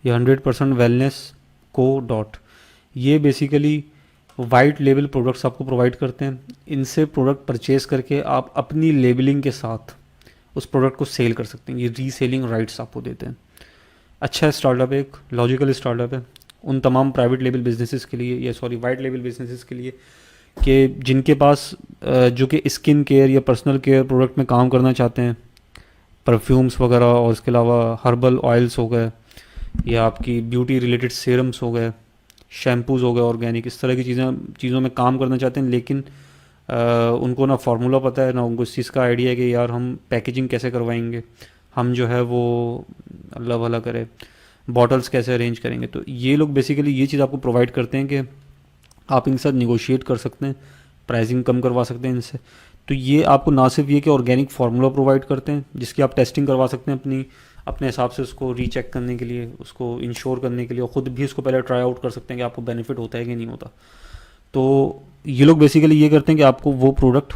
Speaker 1: ये 100% वेलनेस को डॉट, ये बेसिकली वाइट लेबल प्रोडक्ट्स आपको प्रोवाइड करते हैं। इनसे प्रोडक्ट परचेज करके आप अपनी लेबलिंग के साथ उस प्रोडक्ट को सेल कर सकते हैं, ये रीसेलिंग राइट्स आपको देते हैं। अच्छा स्टार्टअप है, एक लॉजिकल स्टार्टअप है उन तमाम प्राइवेट लेबल बिजनेसेस के लिए, या सॉरी वाइट लेबल बिजनेसेस के लिए, कि जिनके पास जो कि स्किन केयर या पर्सनल केयर प्रोडक्ट में काम करना चाहते हैं, परफ्यूम्स वगैरह, और इसके अलावा हर्बल ऑयल्स हो गए, या आपकी ब्यूटी रिलेटेड सीरम्स हो गए, शैम्पूज़ हो गए ऑर्गेनिक, इस तरह की चीज़ों में काम करना चाहते हैं, लेकिन उनको ना फार्मूला पता है, ना उनको इस चीज़ का आइडिया है कि यार हम पैकेजिंग कैसे करवाएंगे, हम जो है वो अल्लाह भला करे बॉटल्स कैसे अरेंज करेंगे। तो ये लोग बेसिकली ये चीज़ आपको प्रोवाइड करते हैं कि आप इनके साथ निगोशिएट कर सकते हैं, प्राइसिंग कम करवा सकते हैं इनसे। तो ये आपको ना सिर्फ ये कि ऑर्गेनिक फार्मूला प्रोवाइड करते हैं जिसकी आप टेस्टिंग करवा सकते हैं अपने हिसाब से, उसको रीचेक करने के लिए, उसको इंश्योर करने के लिए, और ख़ुद भी उसको पहले ट्राई आउट कर सकते हैं कि आपको बेनिफिट होता है कि नहीं होता। तो ये लोग बेसिकली ये करते हैं कि आपको वो प्रोडक्ट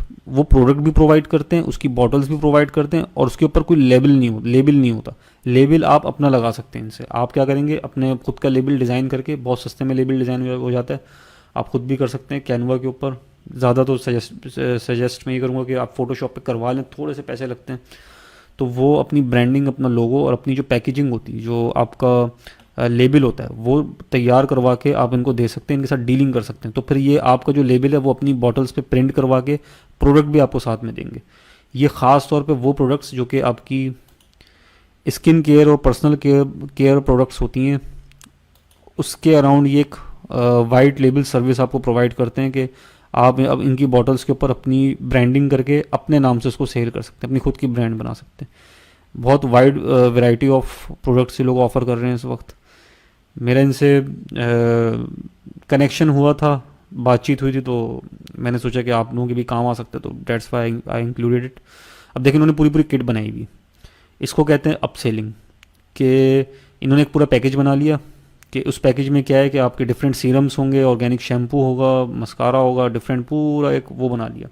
Speaker 1: भी प्रोवाइड करते हैं, उसकी बॉटल्स भी प्रोवाइड करते हैं, और उसके ऊपर कोई लेबल नहीं होता। लेबल आप अपना लगा सकते हैं इनसे। आप क्या करेंगे, अपने खुद का लेबल डिज़ाइन करके, बहुत सस्ते में लेबल डिज़ाइन हो जाता है, आप खुद भी कर सकते हैं कैनवा के ऊपर। ज़्यादा तो सजेस्ट मैं ये करूँगा कि आप फोटोशॉप पे करवा लें, थोड़े से पैसे लगते हैं। तो वो अपनी ब्रांडिंग, अपना लोगो और अपनी जो पैकेजिंग होती है, जो आपका लेबल होता है, वो तैयार करवा के आप इनको दे सकते हैं, इनके साथ डीलिंग कर सकते हैं। तो फिर ये आपका जो लेबल है वो अपनी बॉटल्स पे प्रिंट करवा के प्रोडक्ट भी आपको साथ में देंगे। ये ख़ास तौर पे वो प्रोडक्ट्स जो कि आपकी स्किन केयर और पर्सनल केयर प्रोडक्ट्स होती हैं, उसके अराउंड ये एक वाइट लेबल सर्विस आपको प्रोवाइड करते हैं कि आप अब इनकी बॉटल्स के ऊपर अपनी ब्रांडिंग करके अपने नाम से उसको सेल कर सकते हैं, अपनी खुद की ब्रांड बना सकते हैं। बहुत वाइड वैरायटी ऑफ प्रोडक्ट्स ये लोग ऑफ़र कर रहे हैं इस वक्त। मेरा इनसे कनेक्शन हुआ था, बातचीत हुई थी, तो मैंने सोचा कि आप लोगों के भी काम आ सकते, तो that's why I included it. अब देखिए, इन्होंने पूरी किट बनाई हुई, इसको कहते हैं अपसेलिंग, कि इन्होंने एक पूरा पैकेज बना लिया कि उस पैकेज में क्या है कि आपके डिफरेंट सीरम्स होंगे, ऑर्गेनिक शैम्पू होगा, मस्कारा होगा, डिफरेंट पूरा एक वो बना लिया।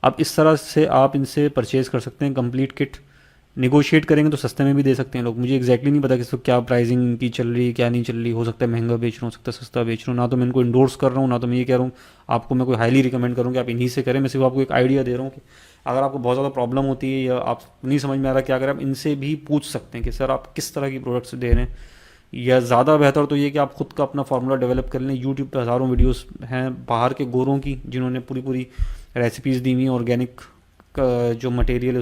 Speaker 1: अब इस तरह से आप इनसे परचेज़ कर सकते हैं कंप्लीट किट। निगोशिएट करेंगे तो सस्ते में भी दे सकते हैं लोग। मुझे एग्जैक्टली नहीं पता कि इसको क्या प्राइसिंग इनकी चल रही है, क्या नहीं चल रही। हो सकता है महंगा बेच रहा हूँ, हो सकता है सस्ता बेच रहा हूँ। ना तो मैं इनको इंडोर्स कर रहा हूँ, ना तो मैं ये कह रहा हूँ आपको मैं कोई हाईली रिकमेंड करूँ कि आप इन्हीं से करें। मैं सिर्फ आपको एक आइडिया दे रहा हूँ कि अगर आपको बहुत ज़्यादा प्रॉब्लम होती है या आप नहीं समझ में आ रहा क्या करें, आप इनसे भी पूछ सकते हैं कि सर आप किस तरह की प्रोडक्ट्स दे रहे हैं। या ज़्यादा बेहतर तो ये कि आप खुद का अपना फार्मूला डेवलप कर लें। यूट्यूब पे हज़ारों वीडियोस हैं बाहर के गोरों की, जिन्होंने पूरी रेसिपीज़ दी हुई हैं ऑर्गेनिक का जो मटेरियल है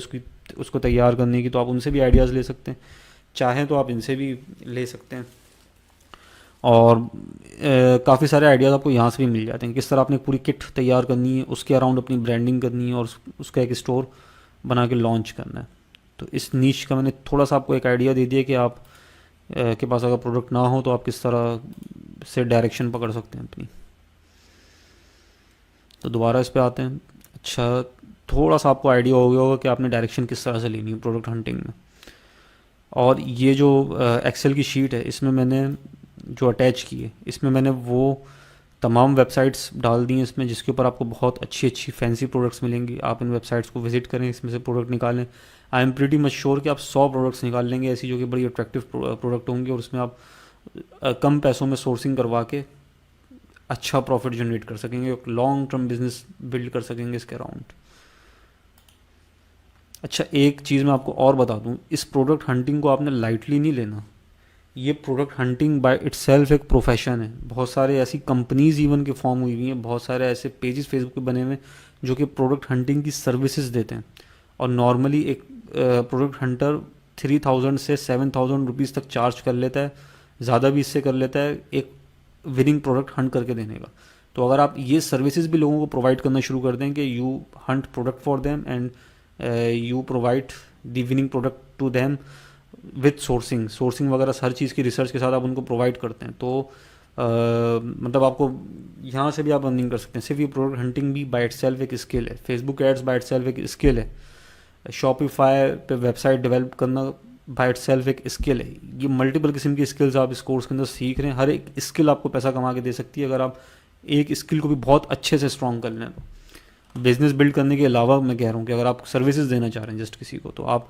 Speaker 1: उसको तैयार करने की। तो आप उनसे भी आइडियाज़ ले सकते हैं, चाहें तो आप इनसे भी ले सकते हैं। और काफ़ी सारे आइडियाज़ आपको यहाँ से भी मिल जाते हैं, किस तरह आपने पूरी किट तैयार करनी है, उसके अराउंड अपनी ब्रांडिंग करनी है और उसका एक स्टोर बना के लॉन्च करना है। तो इस नीश का मैंने थोड़ा सा आपको एक आइडिया दे दिया कि आप के पास अगर प्रोडक्ट ना हो तो आप किस तरह से डायरेक्शन पकड़ सकते हैं अपनी। तो दोबारा इस पे आते हैं। अच्छा, थोड़ा सा आपको आइडिया हो गया होगा कि आपने डायरेक्शन किस तरह से लेनी है प्रोडक्ट हंटिंग में। और ये जो एक्सेल की शीट है, इसमें मैंने जो अटैच की है, इसमें मैंने वो तमाम वेबसाइट्स डाल दी हैं इसमें, जिसके ऊपर आपको बहुत अच्छी अच्छी फैंसी प्रोडक्ट्स मिलेंगी। आप इन वेबसाइट्स को विजिट करें, इसमें से प्रोडक्ट निकालें। I am pretty much sure कि आप 100 प्रोडक्ट्स निकाल लेंगे ऐसी, जो कि बड़ी अट्रैक्टिव प्रोडक्ट होंगे, और उसमें आप कम पैसों में सोर्सिंग करवा के अच्छा प्रॉफिट जनरेट कर सकेंगे, एक लॉन्ग टर्म बिजनेस बिल्ड कर सकेंगे इसके अराउंड। अच्छा, एक चीज़ मैं आपको और बता दूं, इस प्रोडक्ट हंटिंग को आपने लाइटली नहीं लेना। ये प्रोडक्ट हंटिंग बाय इटसेल्फ एक प्रोफेशन है। बहुत सारे ऐसी कंपनीज इवन के फॉर्म हुई हुई हैं, बहुत सारे ऐसे पेजेस फेसबुक पे बने हुए हैं जो कि प्रोडक्ट हंटिंग की सर्विसेज देते हैं। और नॉर्मली एक प्रोडक्ट हंटर 3000 से 7000 रुपीज़ तक चार्ज कर लेता है, ज़्यादा भी इससे कर लेता है एक विनिंग प्रोडक्ट हंट करके देने का। तो अगर आप ये सर्विसेज भी लोगों को प्रोवाइड करना शुरू कर दें कि you hunt product for them and you provide the winning product to them with sourcing वगैरह हर चीज़ की रिसर्च के साथ आप उनको प्रोवाइड करते हैं, तो मतलब आपको यहाँ से भी आप अर्निंग कर सकते हैं। सिर्फ ये प्रोडक्ट हंटिंग भी बाय इटसेल्फ एक स्किल है। फेसबुक एड्स बाय इटसेल्फ एक स्किल है। शॉपिफाई पे वेबसाइट डेवलप करना बाय इटसेल्फ एक स्किल है। ये मल्टीपल किस्म की स्किल्स आप इस कोर्स के अंदर सीख रहे हैं। हर एक स्किल आपको पैसा कमा के दे सकती है अगर आप एक स्किल को भी बहुत अच्छे से स्ट्रॉन्ग कर लें। तो बिजनेस बिल्ड करने के अलावा मैं कह रहा हूँ कि अगर आप सर्विसेज देना चाह रहे हैं जस्ट किसी को, तो आप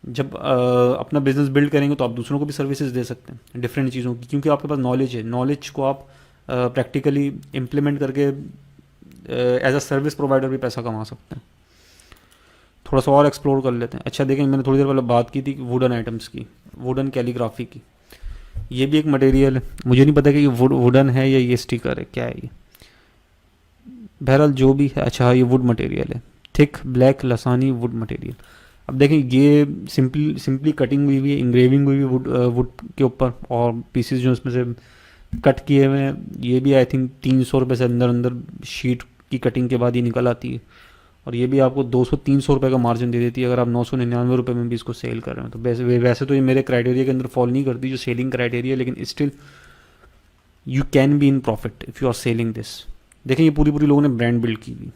Speaker 1: जब अपना बिजनेस बिल्ड करेंगे तो आप दूसरों को भी सर्विसेज दे सकते हैं डिफरेंट चीज़ों की, क्योंकि आपके पास नॉलेज है। नॉलेज को आप प्रैक्टिकली इम्प्लीमेंट करके एज अ सर्विस प्रोवाइडर भी पैसा कमा सकते हैं। थोड़ा सा और एक्सप्लोर कर लेते हैं। अच्छा देखें, मैंने थोड़ी देर पहले बात की थी वुडन आइटम्स की, वुडन कैलीग्राफी की। ये भी एक मटेरियल है, मुझे नहीं पता कि ये वुडन है या ये स्टिकर है, क्या है ये, बहरहाल जो भी है। अच्छा ये वुड मटेरियल है, thick black Lasani would material. अब देखें ये सिंपली कटिंग हुई हुई है, इंग्रेविंग हुई हुई वुड के ऊपर, और पीसेस जो इसमें से कट किए हुए हैं ये भी आई थिंक 300 रुपये से अंदर अंदर शीट की कटिंग के बाद ये निकल आती है। और ये भी आपको 200-300 रुपये का मार्जिन दे देती है अगर आप 999 रुपये में भी इसको सेल कर रहे हैं। तो वैसे तो ये मेरे क्राइटेरिया के अंदर फॉल नहीं करती जो सेलिंग क्राइटेरिया, लेकिन still you can be in profit if you are selling this. देखें ये पूरी लोगों ने ब्रांड बिल्ड की हुई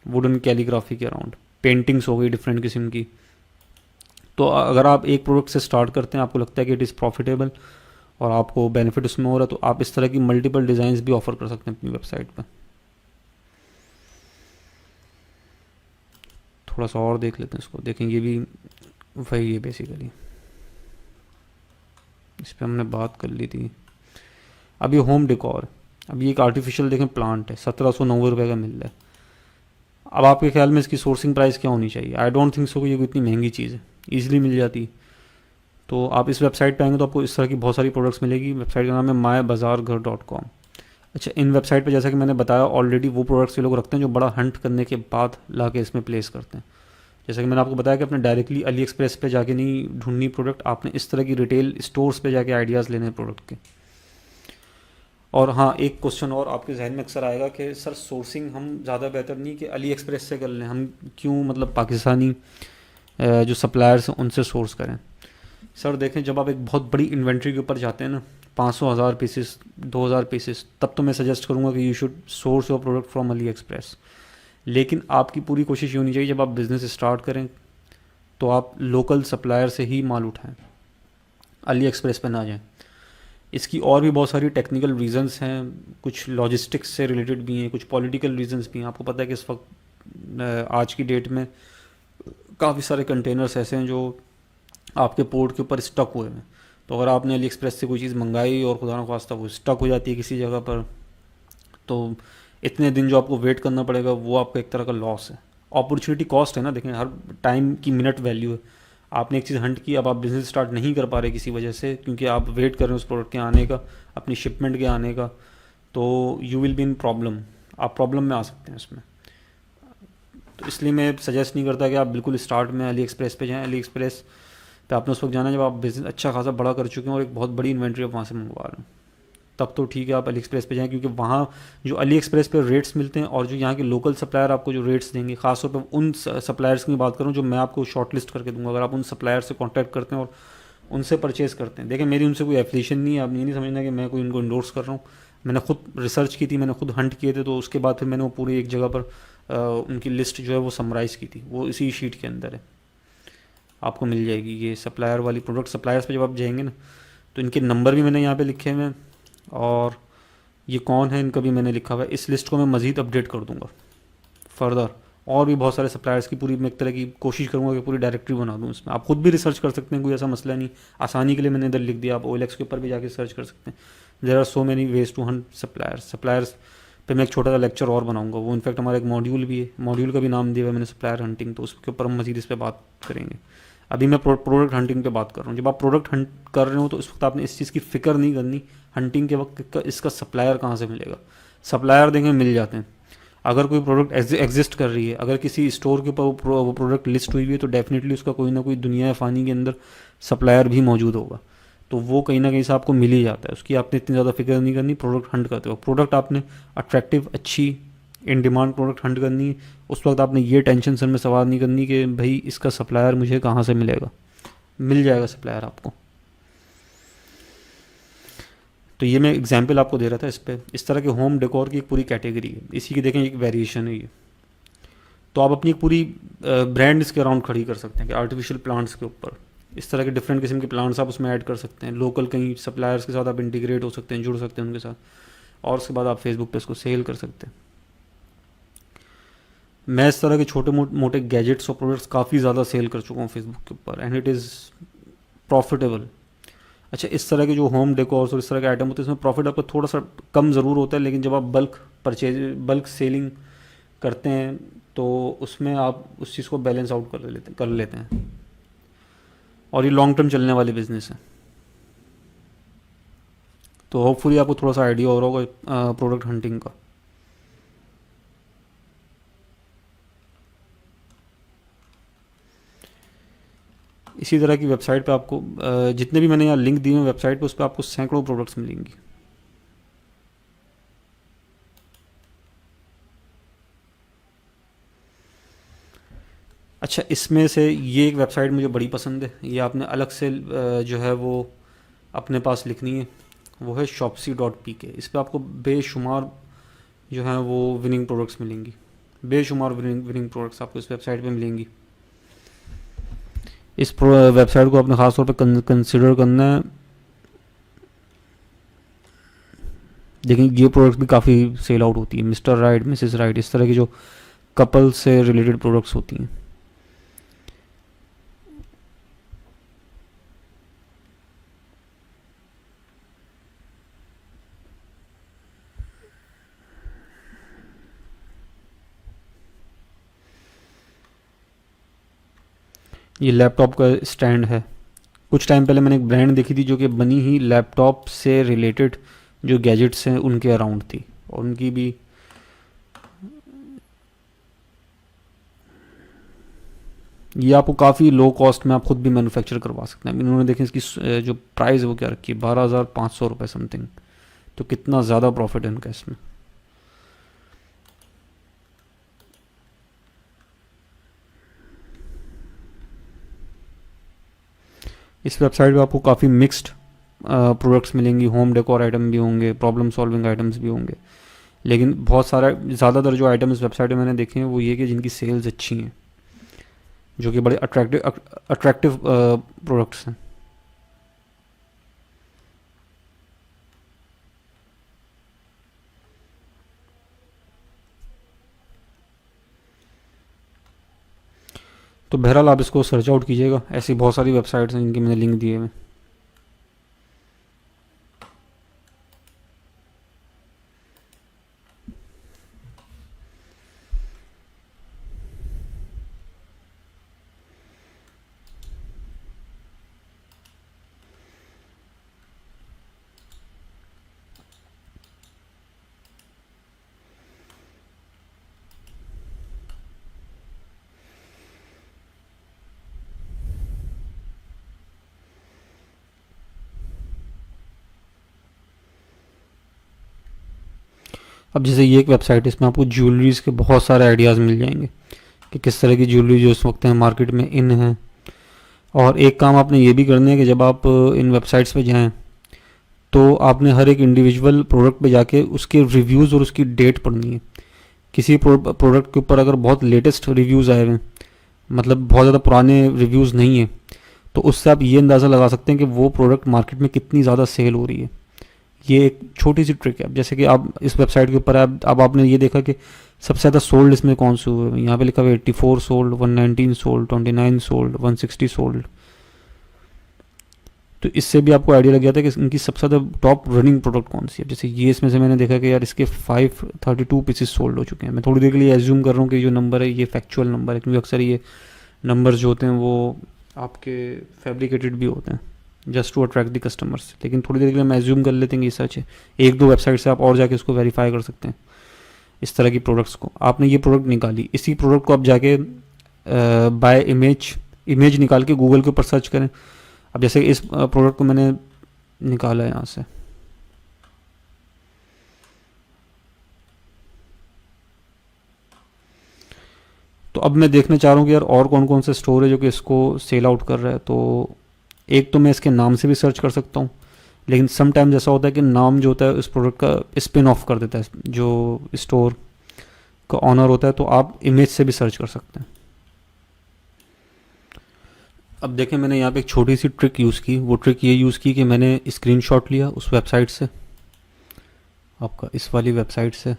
Speaker 1: वुडन कैलीग्राफी के अराउंड, पेंटिंग्स हो गई डिफरेंट किस्म की। तो अगर आप एक प्रोडक्ट से स्टार्ट करते हैं, आपको लगता है कि इट इज़ प्रॉफिटेबल और आपको बेनिफिट उसमें हो रहा है, तो आप इस तरह की मल्टीपल डिज़ाइंस भी ऑफर कर सकते हैं अपनी वेबसाइट पर। थोड़ा सा और देख लेते हैं इसको। देखें ये भी वही है बेसिकली, इस पर हमने बात कर ली थी। अब ये होम डेकोर, अब ये एक आर्टिफिशियल देखें प्लांट है, 1790 रुपये का मिल रहा है। अब आपके ख्याल में इसकी सोर्सिंग प्राइस क्या होनी चाहिए? आई डोंट थिंक सो कि ये कोई इतनी महंगी चीज़ है, ईजिली मिल जाती। तो आप इस वेबसाइट पे आएंगे तो आपको इस तरह की बहुत सारी प्रोडक्ट्स मिलेगी। वेबसाइट का नाम है mybazaarghar.com। अच्छा, इन वेबसाइट पे जैसा कि मैंने बताया ऑलरेडी वो प्रोडक्ट्स ये लोग रखते हैं जो बड़ा हंट करने के बाद ला के इसमें प्लेस करते हैं। जैसा कि मैंने आपको बताया कि आपने डायरेक्टली अली एक्सप्रेस पे जाके नहीं ढूंढनी प्रोडक्ट, आपने इस तरह की रिटेल स्टोर्स पे जाके आइडियाज़ लेने हैं प्रोडक्ट के। और हाँ, एक क्वेश्चन और आपके जहन में अक्सर आएगा कि सर सोर्सिंग हम ज़्यादा बेहतर नहीं कि अली एक्सप्रेस से कर लें, हम क्यों मतलब पाकिस्तानी जो सप्लायर्स हैं उनसे सोर्स करें? सर देखें, जब आप एक बहुत बड़ी इन्वेंट्री के ऊपर जाते हैं ना, 500,000 पीसेस, 2000 पीसेस, तब तो मैं सजेस्ट करूँगा कि you should source your product from Ali express. लेकिन आपकी पूरी कोशिश ये होनी चाहिए जब आप बिज़नेस स्टार्ट करें तो आप लोकल सप्लायर से ही माल उठाएं, अली एक्सप्रेस पे ना जाएं। इसकी और भी बहुत सारी टेक्निकल रीजंस हैं, कुछ लॉजिस्टिक्स से रिलेटेड भी हैं, कुछ पॉलिटिकल रीजंस भी हैं। आपको पता है कि इस वक्त आज की डेट में काफ़ी सारे कंटेनर्स ऐसे हैं जो आपके पोर्ट के ऊपर स्टक हुए हैं। तो अगर आपने अली एक्सप्रेस से कोई चीज़ मंगाई और खुदा न खास्ता वो स्टक हो जाती है किसी जगह पर, तो इतने दिन जो आपको वेट करना पड़ेगा वो आपका एक तरह का लॉस है। अपॉर्चुनिटी कॉस्ट है ना, देखें हर टाइम की मिनट वैल्यू है। आपने एक चीज़ हंट की, अब आप बिज़नेस स्टार्ट नहीं कर पा रहे किसी वजह से क्योंकि आप वेट कर रहे हैं उस प्रोडक्ट के आने का, अपनी शिपमेंट के आने का, तो you will be in problem, आप प्रॉब्लम में आ सकते हैं उसमें। तो इसलिए मैं सजेस्ट नहीं करता कि आप बिल्कुल स्टार्ट में अली एक्सप्रेस पे जाएँ। अली एक्सप्रेस पे आपने उस वक्त जाना जब आप बिज़नेस अच्छा खासा बड़ा कर चुके हैं और एक बहुत बड़ी इन्वेंट्री आप वहाँ से मंगवा रहे हैं, तब तो ठीक है आप अली एक्सप्रेस पे जाएं, क्योंकि वहाँ जो अली एक्सप्रेस पे रेट्स मिलते हैं और जो यहाँ के लोकल सप्लायर आपको जो रेट्स देंगे, खासतौर पे उन सप्लायर्स की बात करूँ जो मैं आपको शॉर्ट लिस्ट करके दूंगा, अगर आप उन सप्लायर से कांटेक्ट करते हैं और उनसे परचेज़ करते हैं। देखें मेरी उनसे कोई एफिलिएशन नहीं है, आप ये नहीं समझना कि मैं कोई उनको इंडोर्स कर रहा हूँ। मैंने खुद रिसर्च की थी, मैंने खुद हंट किए थे, तो उसके बाद फिर मैंने वो पूरी एक जगह पर उनकी लिस्ट जो है वो समराइज़ की थी, वो इसी शीट के अंदर है, आपको मिल जाएगी। ये सप्लायर वाली प्रोडक्ट सप्लायर्स पे जब आप जाएंगे ना तो इनके नंबर भी मैंने यहाँ पे लिखे हुए हैं और ये कौन है इनका भी मैंने लिखा हुआ है। इस लिस्ट को मैं मज़ीद अपडेट कर दूंगा फर्दर, और भी बहुत सारे सप्लायर्स की पूरी मैं एक तरह की कोशिश करूंगा कि पूरी डायरेक्टरी बना दूं इसमें। आप खुद भी रिसर्च कर सकते हैं, कोई ऐसा मसला नहीं, आसानी के लिए मैंने इधर लिख दिया। आप OLX के ऊपर भी जाके सर्च कर सकते हैं। There are so many ways to hunt suppliers पे मैं एक छोटा सा लेक्चर और बनाऊंगा। वो इनफैक्ट हमारा एक मॉड्यूल भी है, मॉड्यूल का भी नाम दिया हुआ है मैंने सप्लायर हंटिंग, तो उसके ऊपर हम मजीद इस पर बात करेंगे। अभी मैं प्रोडक्ट हंटिंग पे बात कर रहा हूँ। जब आप प्रोडक्ट हंट कर रहे हो तो इस वक्त आपने इस चीज़ की फ़िक्र नहीं करनी हंटिंग के वक्त इसका सप्लायर कहाँ से मिलेगा। सप्लायर देखें मिल जाते हैं। अगर कोई प्रोडक्ट एग्जिस्ट कर रही है, अगर किसी स्टोर के ऊपर वो प्रोडक्ट लिस्ट हुई हुई है, तो डेफिनेटली उसका कोई ना कोई दुनिया फ़ानी के अंदर सप्लायर भी मौजूद होगा। तो वो कहीं ना कहीं से आपको मिल ही जाता है, उसकी आपने इतनी ज़्यादा फिक्र नहीं करनी। प्रोडक्ट हंट करते हो, प्रोडक्ट आपने अट्रैक्टिव, अच्छी, इन डिमांड प्रोडक्ट हंट करनी है। उस वक्त आपने ये टेंशन सर में सवाल नहीं करनी कि भाई इसका सप्लायर मुझे कहाँ से मिलेगा। मिल जाएगा सप्लायर आपको। तो ये मैं एग्जांपल आपको दे रहा था इस पे। इस तरह के होम डेकोर की एक पूरी कैटेगरी है, इसी की देखें एक वेरिएशन है ये। तो आप अपनी एक पूरी ब्रांड इसके अराउंड खड़ी कर सकते हैं कि आर्टिफिशियल प्लांट्स के ऊपर इस तरह के डिफरेंट किस्म के प्लांट्स आप उसमें ऐड कर सकते हैं। लोकल कहीं सप्लायर्स के साथ आप इंटीग्रेट हो सकते हैं, जुड़ सकते हैं उनके साथ, और उसके बाद आप फेसबुक पे इसको सेल कर सकते हैं। मैं इस तरह के छोटे मोटे गैजेट्स और प्रोडक्ट्स काफ़ी ज़्यादा सेल कर चुका हूँ फेसबुक के ऊपर, एंड इट इज़ प्रॉफिटेबल। अच्छा, इस तरह के जो होम डेकोर्स और इस तरह के आइटम होते हैं इसमें प्रॉफिट आपका थोड़ा सा कम ज़रूर होता है, लेकिन जब आप बल्क सेलिंग करते हैं तो उसमें आप उस चीज़ को बैलेंस आउट कर लेते हैं। और ये लॉन्ग टर्म चलने वाले बिजनेस है। तो होपफुली आपको थोड़ा सा आइडिया हो रहा होगा प्रोडक्ट हंटिंग का। इसी तरह की वेबसाइट पे आपको जितने भी मैंने यहाँ लिंक दिए हैं वेबसाइट पे, उस पर आपको सैकड़ों प्रोडक्ट्स मिलेंगी। अच्छा, इसमें से ये एक वेबसाइट मुझे बड़ी पसंद है, ये आपने अलग से जो है वो अपने पास लिखनी है, वो है shopsy.pk। इस पर आपको बेशुमार जो है वो विनिंग प्रोडक्ट्स मिलेंगी, बेशुमार विनिंग प्रोडक्ट्स आपको इस वेबसाइट पे मिलेंगी। इस वेबसाइट को आपने ख़ास तौर पे कंसिडर करना है। देखिए ये प्रोडक्ट्स भी काफ़ी सेल आउट होती है, मिस्टर राइट, मिसेस राइट, इस तरह की जो कपल से रिलेटेड प्रोडक्ट्स होती हैं। ये लैपटॉप का स्टैंड है। कुछ टाइम पहले मैंने एक ब्रांड देखी थी जो कि बनी ही लैपटॉप से रिलेटेड जो गैजेट्स हैं उनके अराउंड थी, और उनकी भी ये आपको काफ़ी लो कॉस्ट में आप खुद भी मैन्युफैक्चर करवा सकते हैं। इन्होंने देखें इसकी जो प्राइस है वो क्या रखी है, 12,500 रुपये समथिंग। तो कितना ज़्यादा प्रॉफिट है इनका इसमें। इस वेबसाइट पे आपको काफ़ी मिक्स्ड प्रोडक्ट्स मिलेंगी, होम डेकोर आइटम भी होंगे, प्रॉब्लम सॉल्विंग आइटम्स भी होंगे, लेकिन बहुत सारा ज़्यादातर जो आइटम इस वेबसाइट पे मैंने देखे हैं वो ये कि जिनकी सेल्स अच्छी हैं, जो कि बड़े अट्रैक्टिव प्रोडक्ट्स हैं। तो बहरहाल आप इसको सर्च आउट कीजिएगा, ऐसी बहुत सारी वेबसाइट्स हैं जिनके मैंने लिंक दिए हुए। अब जैसे ये एक वेबसाइट है, इसमें आपको ज्वेलरीज़ के बहुत सारे आइडियाज़ मिल जाएंगे कि किस तरह की ज्वेलरी जो इस वक्त है मार्केट में इन है। और एक काम आपने ये भी करना है कि जब आप इन वेबसाइट्स पे जाएं तो आपने हर एक इंडिविजुअल प्रोडक्ट पे जाके उसके रिव्यूज़ और उसकी डेट पढ़नी है। किसी प्रोडक्ट के ऊपर अगर बहुत लेटेस्ट रिव्यूज़ आए हुए हैं, मतलब बहुत ज़्यादा पुराने रिव्यूज़ नहीं है, तो उससे आप ये अंदाज़ा लगा सकते हैं कि वो प्रोडक्ट मार्केट में कितनी ज़्यादा सेल हो रही है। ये एक छोटी सी ट्रिक है। अब जैसे कि आप इस वेबसाइट के ऊपर अब आपने ये देखा कि सबसे ज़्यादा सोल्ड इसमें कौन से हुए हैं। यहाँ पे लिखा हुआ 84 सोल्ड, 119 सोल्ड, 29 सोल्ड, 160 सोल्ड। तो इससे भी आपको आइडिया लग गया था कि इनकी सबसे ज़्यादा टॉप रनिंग प्रोडक्ट कौन सी है। जैसे ये इसमें से मैंने देखा कि यार इसके 532 पीसेस सोल्ड हो चुके हैं। मैं थोड़ी देर के लिए एज्यूम कर रहा हूँ कि जो नंबर है ये फैक्चुअल नंबर है, क्योंकि अक्सर ये नंबर जो होते हैं वो आपके फैब्रिकेटेड भी होते हैं just to attract the customers. लेकिन थोड़ी देर के लिए हम एज्यूम कर लेते हैं कि ये सच है। एक दो वेबसाइट से आप और जाके इसको वेरीफाई कर सकते हैं इस तरह की प्रोडक्ट्स को। आपने ये प्रोडक्ट निकाली, इसी प्रोडक्ट को आप जाके बाय इमेज निकाल के गूगल के ऊपर सर्च करें। अब जैसे इस प्रोडक्ट को मैंने निकाला है यहाँ से, तो अब मैं देखना चाह रहा हूँ कि यार और कौन कौन से स्टोर है जो कि इसको सेल आउट कर रहा है। तो एक तो मैं इसके नाम से भी सर्च कर सकता हूँ, लेकिन समटाइम्स ऐसा होता है कि नाम जो होता है इस प्रोडक्ट का स्पिन ऑफ कर देता है जो स्टोर का ऑनर होता है। तो आप इमेज से भी सर्च कर सकते हैं। अब देखें, मैंने यहाँ पे एक छोटी सी ट्रिक यूज़ की। वो ट्रिक ये यूज़ की कि मैंने स्क्रीनशॉट लिया उस वेबसाइट से, आपका इस वाली वेबसाइट से।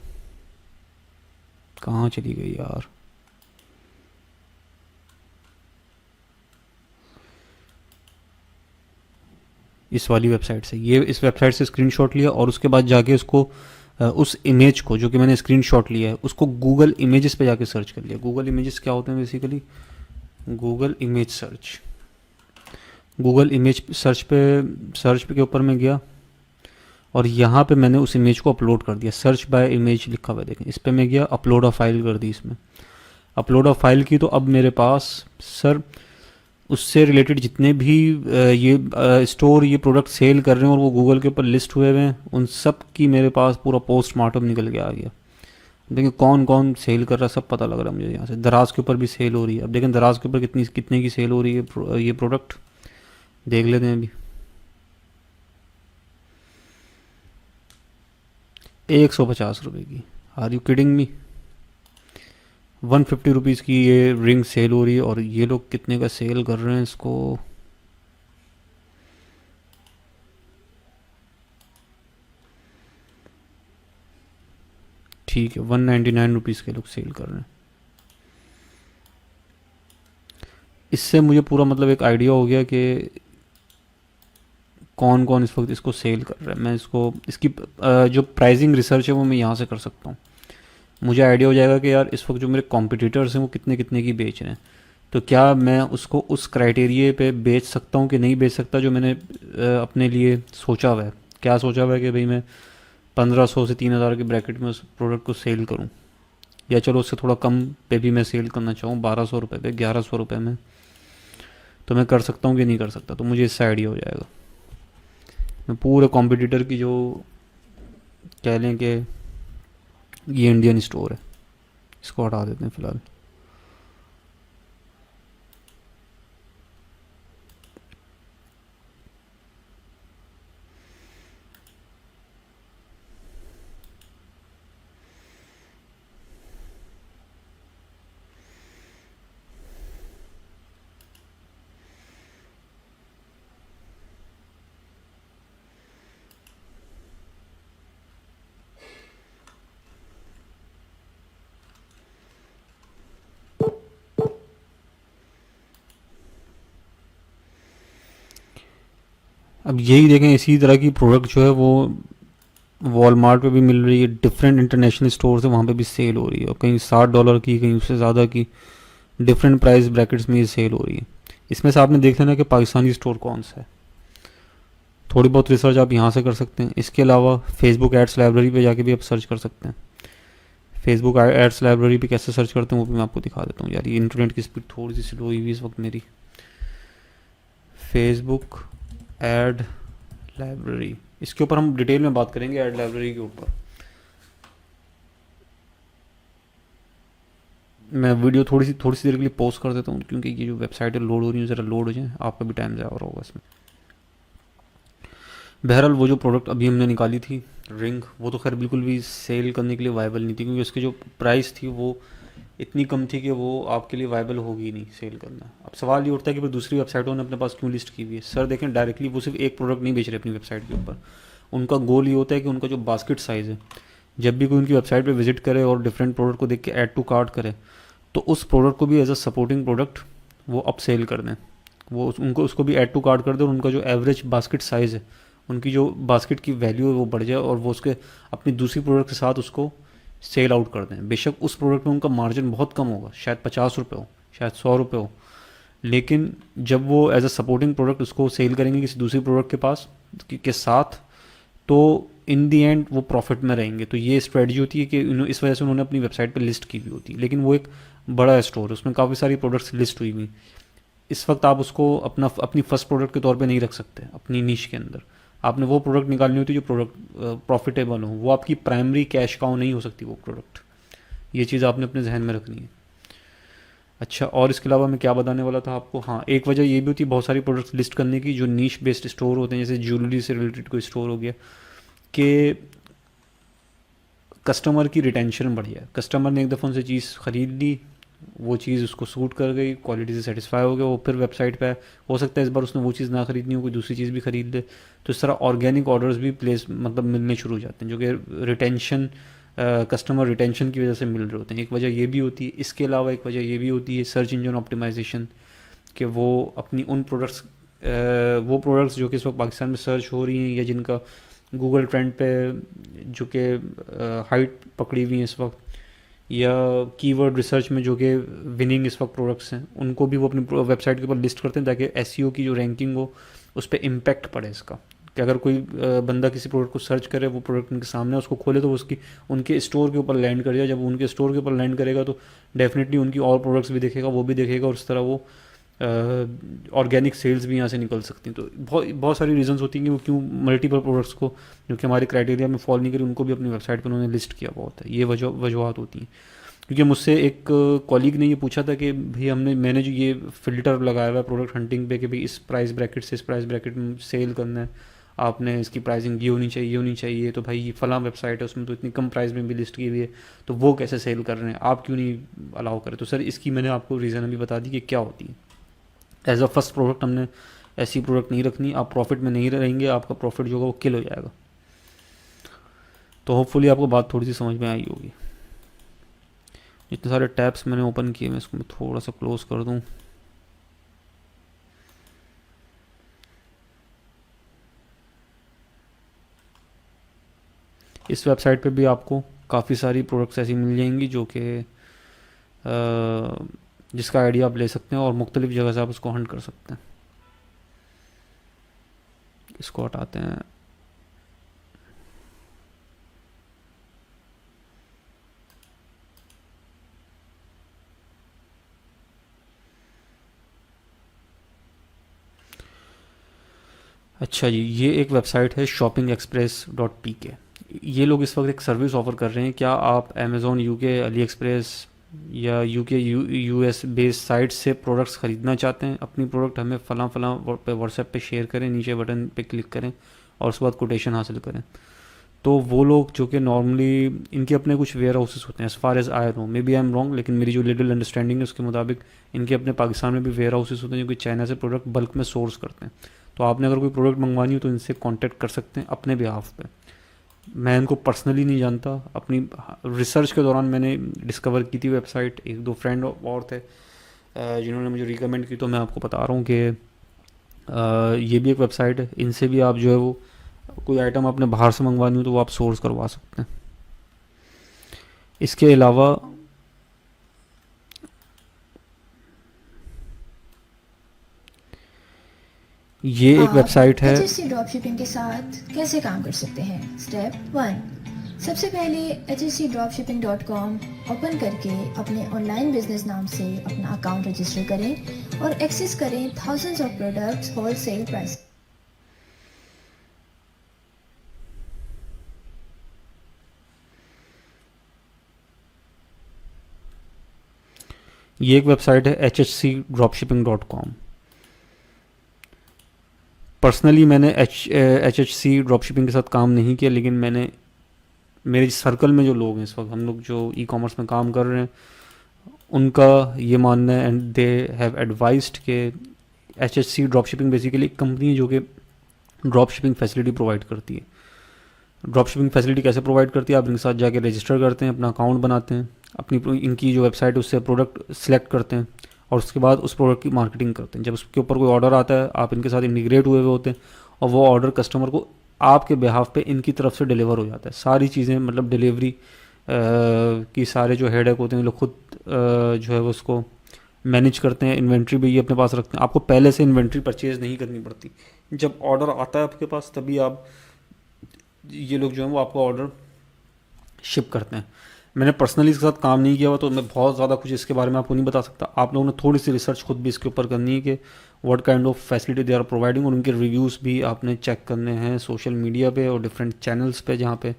Speaker 1: कहाँ चली गई यार, इस वाली वेबसाइट से। ये इस वेबसाइट से स्क्रीनशॉट लिया और उसके बाद जाके उसको उस इमेज को जो कि मैंने स्क्रीनशॉट लिया है उसको गूगल इमेजेस पे जाके सर्च कर लिया। गूगल इमेजेस क्या होते हैं basically, Google image search. Google image search पे के ऊपर मैं गया और यहाँ पे मैंने उस इमेज को अपलोड कर दिया। सर्च बाय इमेज लिखा हुआ है, देखें इस पर मैं गया, अपलोड अ फाइल कर दी। इसमें अपलोड अ फाइल की, तो अब मेरे पास सर उससे रिलेटेड जितने भी ये स्टोर ये प्रोडक्ट सेल कर रहे हैं और वो गूगल के ऊपर लिस्ट हुए हुए हैं, उन सब की मेरे पास पूरा पोस्टमार्टम निकल के आ गया। देखिए कौन कौन सेल कर रहा है सब पता लग रहा है मुझे। यहाँ से दराज के ऊपर भी सेल हो रही है। अब देखें दराज के ऊपर कितने की सेल हो रही है ये प्रोडक्ट, देख लेते हैं अभी। 150 रुपये की, are you kidding me. 150 rupees की ये रिंग सेल हो रही है और ये लोग कितने का सेल कर रहे हैं इसको। ठीक है, 199 रुपीज़ के लोग सेल कर रहे हैं। इससे मुझे पूरा मतलब एक आइडिया हो गया कि कौन कौन इस वक्त इसको सेल कर रहा है। मैं इसकी जो प्राइसिंग रिसर्च है वो मैं यहाँ से कर सकता हूँ। मुझे आइडिया हो जाएगा कि यार इस वक्त जो मेरे कॉम्पिटिटर्स हैं वो कितने कितने की बेच रहे हैं। तो क्या मैं उसको उस क्राइटेरिए पे बेच सकता हूँ कि नहीं बेच सकता जो मैंने अपने लिए सोचा हुआ है। क्या सोचा हुआ है कि भाई मैं 1500 से 3000 के ब्रैकेट में उस प्रोडक्ट को सेल करूँ, या चलो उससे थोड़ा कम पे भी मैं सेल करना चाहूँ, 1200 रुपये पे, 1100 रुपये में, तो मैं कर सकता हूँ कि नहीं कर सकता। तो मुझे इससे आइडिया हो जाएगा। मैं पूरे कॉम्पिटिटर की जो कह लें कि ये इंडियन स्टोर है, इसको हटा देते हैं फ़िलहाल। अब यही देखें, इसी तरह की प्रोडक्ट जो है वो वॉलमार्ट पे भी मिल रही है, डिफरेंट इंटरनेशनल स्टोर है वहाँ पे भी सेल हो रही है, और कहीं $60 की, कहीं उससे ज़्यादा की, डिफरेंट प्राइस ब्रैकेट्स में ये सेल हो रही है। इसमें से आपने देख लेना कि पाकिस्तानी स्टोर कौन सा है। थोड़ी बहुत रिसर्च आप यहाँ से कर सकते हैं। इसके अलावा फेसबुक एड्स लाइब्रेरी पे जाके भी आप सर्च कर सकते हैं। फेसबुक एड्स लाइब्रेरी पे कैसे सर्च करते हैं वो भी मैं आपको दिखा देता हूँ। यार ये इंटरनेट की स्पीड थोड़ी सी स्लो हुई इस वक्त मेरी। फेसबुक एड लाइब्रेरी, इसके ऊपर हम डिटेल में बात करेंगे एड लाइब्रेरी के ऊपर। मैं वीडियो थोड़ी सी देर के लिए पॉज कर देता हूँ, क्योंकि ये जो वेबसाइट है लोड हो रही है, ज़रा लोड हो जाए, आपका भी टाइम ज़्यादा होगा इसमें। बहरहाल वो जो प्रोडक्ट अभी हमने निकाली थी रिंग, वो तो खैर बिल्कुल भी सेल करने के लिए वायबल नहीं थी, क्योंकि उसकी जो प्राइस थी वो इतनी कम थी कि वो आपके लिए वायबल होगी नहीं सेल करना। अब सवाल ये उठता है कि फिर दूसरी वेबसाइटों ने अपने पास क्यों लिस्ट की हुई है। सर देखें, डायरेक्टली वो सिर्फ एक प्रोडक्ट नहीं बेच रहे अपनी वेबसाइट के ऊपर, उनका गोल ये होता है कि उनका जो बास्केट साइज़ है, जब भी कोई उनकी वेबसाइट पे विजिट करे और डिफरेंट प्रोडक्ट को देख के ऐड टू कार्ट करे, तो उस प्रोडक्ट को भी एज अ सपोर्टिंग प्रोडक्ट वो अप सेल कर दें, वो उनको उसको भी ऐड टू कार्ट कर दें, और उनका जो एवरेज बास्केट साइज़ है, उनकी जो बास्केट की वैल्यू है वो बढ़ जाए, और वो उसके अपनी दूसरी प्रोडक्ट के साथ उसको सेल आउट कर दें। बेशक उस प्रोडक्ट में उनका मार्जिन बहुत कम होगा, शायद 50 रुपये हो, शायद 100 रुपये हो, लेकिन जब वो एज अ सपोर्टिंग प्रोडक्ट उसको सेल करेंगे किसी दूसरी प्रोडक्ट के पास के साथ, तो इन दी एंड वो प्रॉफिट में रहेंगे। तो ये स्ट्रेटजी होती है कि इस वजह से उन्होंने अपनी वेबसाइट पर लिस्ट की हुई होती है, लेकिन वो एक बड़ा स्टोर है, उसमें काफ़ी सारी प्रोडक्ट्स लिस्ट हुई हुई। इस वक्त आप उसको अपनी फर्स्ट प्रोडक्ट के तौर पे नहीं रख सकते अपनी नीश के अंदर। आपने वो प्रोडक्ट निकालनी होती है जो प्रोडक्ट प्रॉफिटेबल हो, वो आपकी प्राइमरी कैश काउ नहीं हो सकती वो प्रोडक्ट। ये चीज़ आपने अपने जहन में रखनी है। अच्छा, और इसके अलावा मैं क्या बताने वाला था आपको, हाँ, एक वजह ये भी होती है बहुत सारी प्रोडक्ट्स लिस्ट करने की, जो नीश बेस्ड स्टोर होते हैं, जैसे ज्वेलरी से रिलेटेड कोई स्टोर हो गया, कि कस्टमर की रिटेंशन बढ़ जाए। कस्टमर ने एक दफ़ा उनसे चीज़ ख़रीद ली, वो चीज़ उसको सूट कर गई, क्वालिटी से सेटिस्फाई हो गया, वो फिर वेबसाइट पे हो सकता है इस बार उसने वो चीज़ ना खरीदनी हो, कोई दूसरी चीज़ भी खरीद ले। तो इस तरह ऑर्गेनिक ऑर्डर्स भी प्लेस मतलब मिलने शुरू हो जाते हैं, जो कि रिटेंशन, कस्टमर रिटेंशन की वजह से मिल रहे होते हैं। एक वजह ये भी होती है। इसके अलावा एक वजह ये भी होती है सर्च इंजन ऑप्टिमाइजेशन, कि वो अपनी उन प्रोडक्ट्स, वो प्रोडक्ट्स जो कि इस वक्त पाकिस्तान में सर्च हो रही हैं या जिनका गूगल ट्रेंड पे जो कि हाइट पकड़ी हुई है इस वक्त, या कीवर्ड रिसर्च में जो कि विनिंग इस वक्त प्रोडक्ट्स हैं, उनको भी वो अपनी वेबसाइट के ऊपर लिस्ट करते हैं, ताकि एसईओ की जो रैंकिंग हो उस पर इम्पैक्ट पड़े इसका। कि अगर कोई बंदा किसी प्रोडक्ट को सर्च करे, वो प्रोडक्ट उनके सामने उसको खोले, तो वो उसकी उनके स्टोर के ऊपर लैंड कर जाए। जब उनके स्टोर के ऊपर लैंड करेगा तो डेफिनेटली उनकी और प्रोडक्ट्स भी देखेगा, वो भी देखेगा, और इस तरह वो ऑर्गेनिक सेल्स भी यहाँ से निकल सकती हैं। तो बहुत बहुत सारी रीजंस होती हैं कि वो क्यों मल्टीपल प्रोडक्ट्स को जो कि हमारे क्राइटेरिया में फॉल नहीं करी, उनको भी अपनी वेबसाइट पर उन्होंने लिस्ट किया बहुत है। ये वजूहत होती हैं। क्योंकि मुझसे एक कॉलीग ने ये पूछा था कि भाई मैंने जो ये फ़िल्टर लगाया हुआ है प्रोडक्ट हंटिंग पे कि भाई इस प्राइस ब्रैकेट से इस प्राइस ब्रैकेट में सेल करना है, आपने इसकी प्राइसिंग ये होनी चाहिए, ये होनी चाहिए, तो भाई ये फलां वेबसाइट है उसमें तो इतनी कम प्राइस में भी लिस्ट की हुई है, तो वो कैसे सेल कर रहे हैं, आप क्यों नहीं अलाउ करें। तो सर इसकी मैंने आपको रीज़न अभी बता दी कि क्या होती है। एज अ फर्स्ट प्रोडक्ट हमने ऐसी प्रोडक्ट नहीं रखनी, आप प्रॉफिट में नहीं रहेंगे, आपका प्रॉफिट जो होगा वो किल हो जाएगा। तो होपफुली आपको बात थोड़ी सी समझ में आई होगी। इतने सारे टैब्स मैंने ओपन किए, मैं इसको थोड़ा सा क्लोज कर दूं। इस वेबसाइट पे भी आपको काफ़ी सारी प्रोडक्ट्स ऐसी मिल जाएंगी जो कि जिसका आइडिया आप ले सकते हैं, और मुख्तलिफ जगह से आप उसको हंट कर सकते हैं। इसको हटाते हैं। अच्छा जी, ये एक वेबसाइट है shoppingexpress.pk। ये लोग इस वक्त एक सर्विस ऑफ़र कर रहे हैं। क्या आप अमेज़ॉन यूके, अली एक्सप्रेस या यूके यूएस बेस्ड साइट से प्रोडक्ट्स ख़रीदना चाहते हैं? अपनी प्रोडक्ट हमें फ़लाँ पे व्हाट्सएप पे शेयर करें, नीचे बटन पे क्लिक करें और उसके बाद कोटेशन हासिल करें। तो वो लोग जो कि नॉर्मली इनके अपने कुछ वेयर हाउसेस होते हैं, as far as I know, maybe I am wrong, लेकिन मेरी जो लिटिल अंडरस्टैंडिंग है उसके मुताबिक इनके अपने पाकिस्तान में भी वेयर हाउसेस होते हैं जो कि चाइना से प्रोडक्ट बल्क में सोर्स करते हैं। तो आपने अगर कोई प्रोडक्ट मंगवानी हो तो इनसे कांटेक्ट कर सकते हैं अपने बिहाफ पे। मैं इनको पर्सनली नहीं जानता, अपनी रिसर्च के दौरान मैंने डिस्कवर की थी वेबसाइट, एक दो फ्रेंड और थे जिन्होंने मुझे रिकमेंड की, तो मैं आपको बता रहा हूँ कि ये भी एक वेबसाइट है। इनसे भी आप जो है वो कोई आइटम आपने बाहर से मंगवानी हो तो वो आप सोर्स करवा सकते हैं। इसके अलावा ये एक वेबसाइट है।
Speaker 2: HSC ड्रॉपशिपिंग के साथ कैसे काम कर सकते हैं? स्टेप 1, सबसे पहले hscdropshipping.com ओपन करके अपने ऑनलाइन बिजनेस नाम से अपना अकाउंट रजिस्टर करें और एक्सेस करें thousands of products wholesale price.
Speaker 1: ये एक वेबसाइट है hscdropshipping.com। पर्सनली मैंने HHC ड्रॉपशिपिंग के साथ काम नहीं किया, लेकिन मैंने मेरे सर्कल में जो लोग हैं इस वक्त, हम लोग जो ई कॉमर्स में काम कर रहे हैं, उनका ये मानना है एंड दे हैव एडवाइज्ड कि HHC ड्रॉपशिपिंग बेसिकली एक कंपनी है जो कि ड्रॉपशिपिंग फैसिलिटी प्रोवाइड करती है। ड्रॉप शिपिंग फैसिलिटी कैसे प्रोवाइड करती है, आप इनके साथ जाके रजिस्टर करते हैं, अपना अकाउंट बनाते हैं, अपनी इनकी जो वेबसाइट है उससे प्रोडक्ट सिलेक्ट करते हैं और उसके बाद उस प्रोडक्ट की मार्केटिंग करते हैं। जब उसके ऊपर कोई ऑर्डर आता है आप इनके साथ इंटीग्रेट हुए होते हैं और वो ऑर्डर कस्टमर को आपके बिहाफ पे इनकी तरफ से डिलीवर हो जाता है। सारी चीज़ें मतलब डिलीवरी की सारे जो हेडेक होते हैं लोग खुद जो है वो उसको मैनेज करते हैं। इन्वेंट्री भी ये अपने पास रखते हैं, आपको पहले से इन्वेंट्री परचेज़ नहीं करनी पड़ती। जब ऑर्डर आता है आपके पास तभी आप ये लोग जो हैं वो आपको ऑर्डर शिप करते हैं। मैंने पर्सनली इसके साथ काम नहीं किया हुआ तो मैं बहुत ज़्यादा कुछ इसके बारे में आपको नहीं बता सकता। आप लोगों ने थोड़ी सी रिसर्च खुद भी इसके ऊपर करनी है कि what kind of facility they are providing, और उनके रिव्यूज़ भी आपने चेक करने हैं सोशल मीडिया पे और डिफरेंट चैनल्स पे जहाँ पे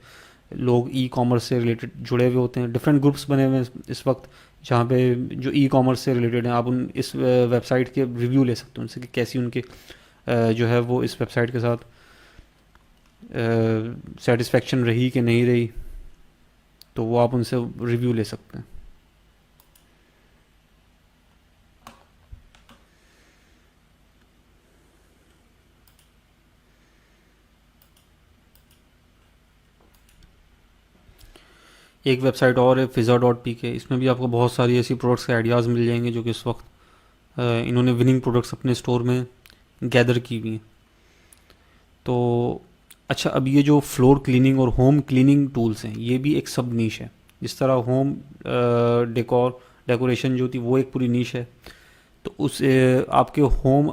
Speaker 1: लोग ई कॉमर्स से रिलेटेड जुड़े हुए होते हैं। डिफरेंट ग्रुप्स बने हुए हैं इस वक्त जहाँ पे जो ई कॉमर्स से रिलेटेड हैं। आप उन इस वेबसाइट के रिव्यू ले सकते हैं उनसे कि कैसी उनके जो है वो इस वेबसाइट के साथ सेटिस्फेक्शन रही कि नहीं रही, तो वो आप उनसे रिव्यू ले सकते हैं। एक वेबसाइट और है fiza.pk, इसमें भी आपको बहुत सारी ऐसी प्रोडक्ट्स के आइडियाज़ मिल जाएंगे जो कि इस वक्त इन्होंने विनिंग प्रोडक्ट्स अपने स्टोर में गैदर की हुई हैं। तो अच्छा, अब ये जो फ्लोर क्लीनिंग और होम क्लीनिंग टूल्स हैं ये भी एक सब नीश है। जिस तरह होम डेकोरेशन जो थी वो एक पूरी नीश है, तो उस आपके होम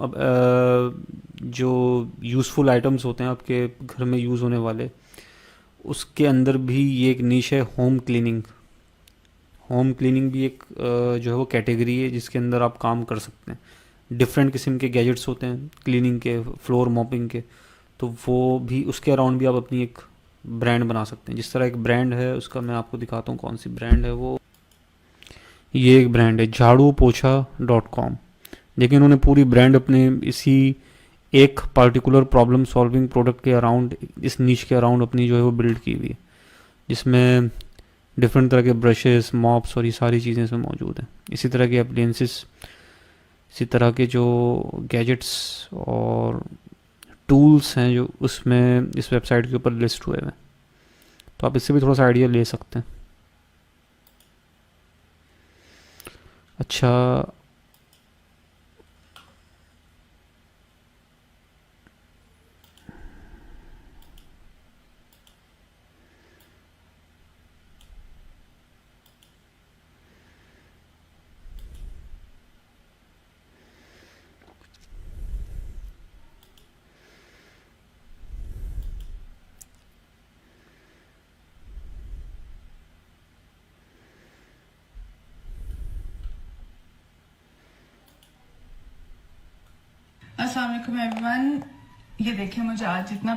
Speaker 1: जो यूज़फुल आइटम्स होते हैं आपके घर में यूज़ होने वाले, उसके अंदर भी ये एक नीश है होम क्लीनिंग। होम क्लीनिंग भी एक जो है वो कैटेगरी है जिसके अंदर आप काम कर सकते हैं। डिफरेंट किस्म के गैजेट्स होते हैं क्लीनिंग के, फ्लोर मॉपिंग के, तो वो भी उसके अराउंड भी आप अपनी एक ब्रांड बना सकते हैं। जिस तरह एक ब्रांड है उसका मैं आपको दिखाता हूँ कौन सी ब्रांड है वो। ये एक ब्रांड है झाड़ूपोछा.com। देखिए इन्होंने पूरी ब्रांड अपने इसी एक पार्टिकुलर प्रॉब्लम सॉल्विंग प्रोडक्ट के अराउंड, इस नीश के अराउंड अपनी जो है वो बिल्ड की हुई है, जिसमें डिफरेंट तरह के ब्रशेस, मॉप्स और ये सारी चीज़ें इसमें मौजूद हैं। इसी तरह के अप्लायंसेस, इसी तरह के जो गैजेट्स और टूल्स हैं जो उसमें इस वेबसाइट के ऊपर लिस्ट हुए हैं, तो आप इससे भी थोड़ा सा आइडिया ले सकते हैं। अच्छा,
Speaker 3: अस्सलाम वालेकुम एवरीवन। ये देखिए मुझे आज इतना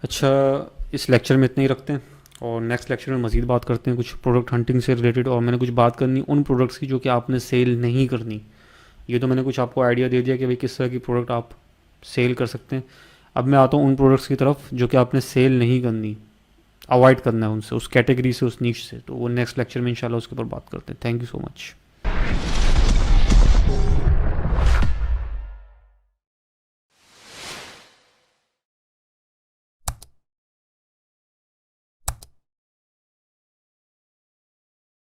Speaker 1: अच्छा, इस लेक्चर में इतना ही रखते हैं और नेक्स्ट लेक्चर में मज़ीद बात करते हैं कुछ प्रोडक्ट हंटिंग से रिलेटेड। और मैंने कुछ बात करनी उन प्रोडक्ट्स की जो कि आपने सेल नहीं करनी। ये तो मैंने कुछ आपको आइडिया दे दिया कि भाई किस तरह की प्रोडक्ट आप सेल कर सकते हैं। अब मैं आता हूँ उन प्रोडक्ट्स की तरफ जो कि आपने सेल नहीं करनी, अवॉइड करना है उनसे, उस कैटेगरी से, उस नीश से। तो वो नेक्स्ट लेक्चर में इंशाल्लाह उसके ऊपर बात करते हैं। Thank you so much.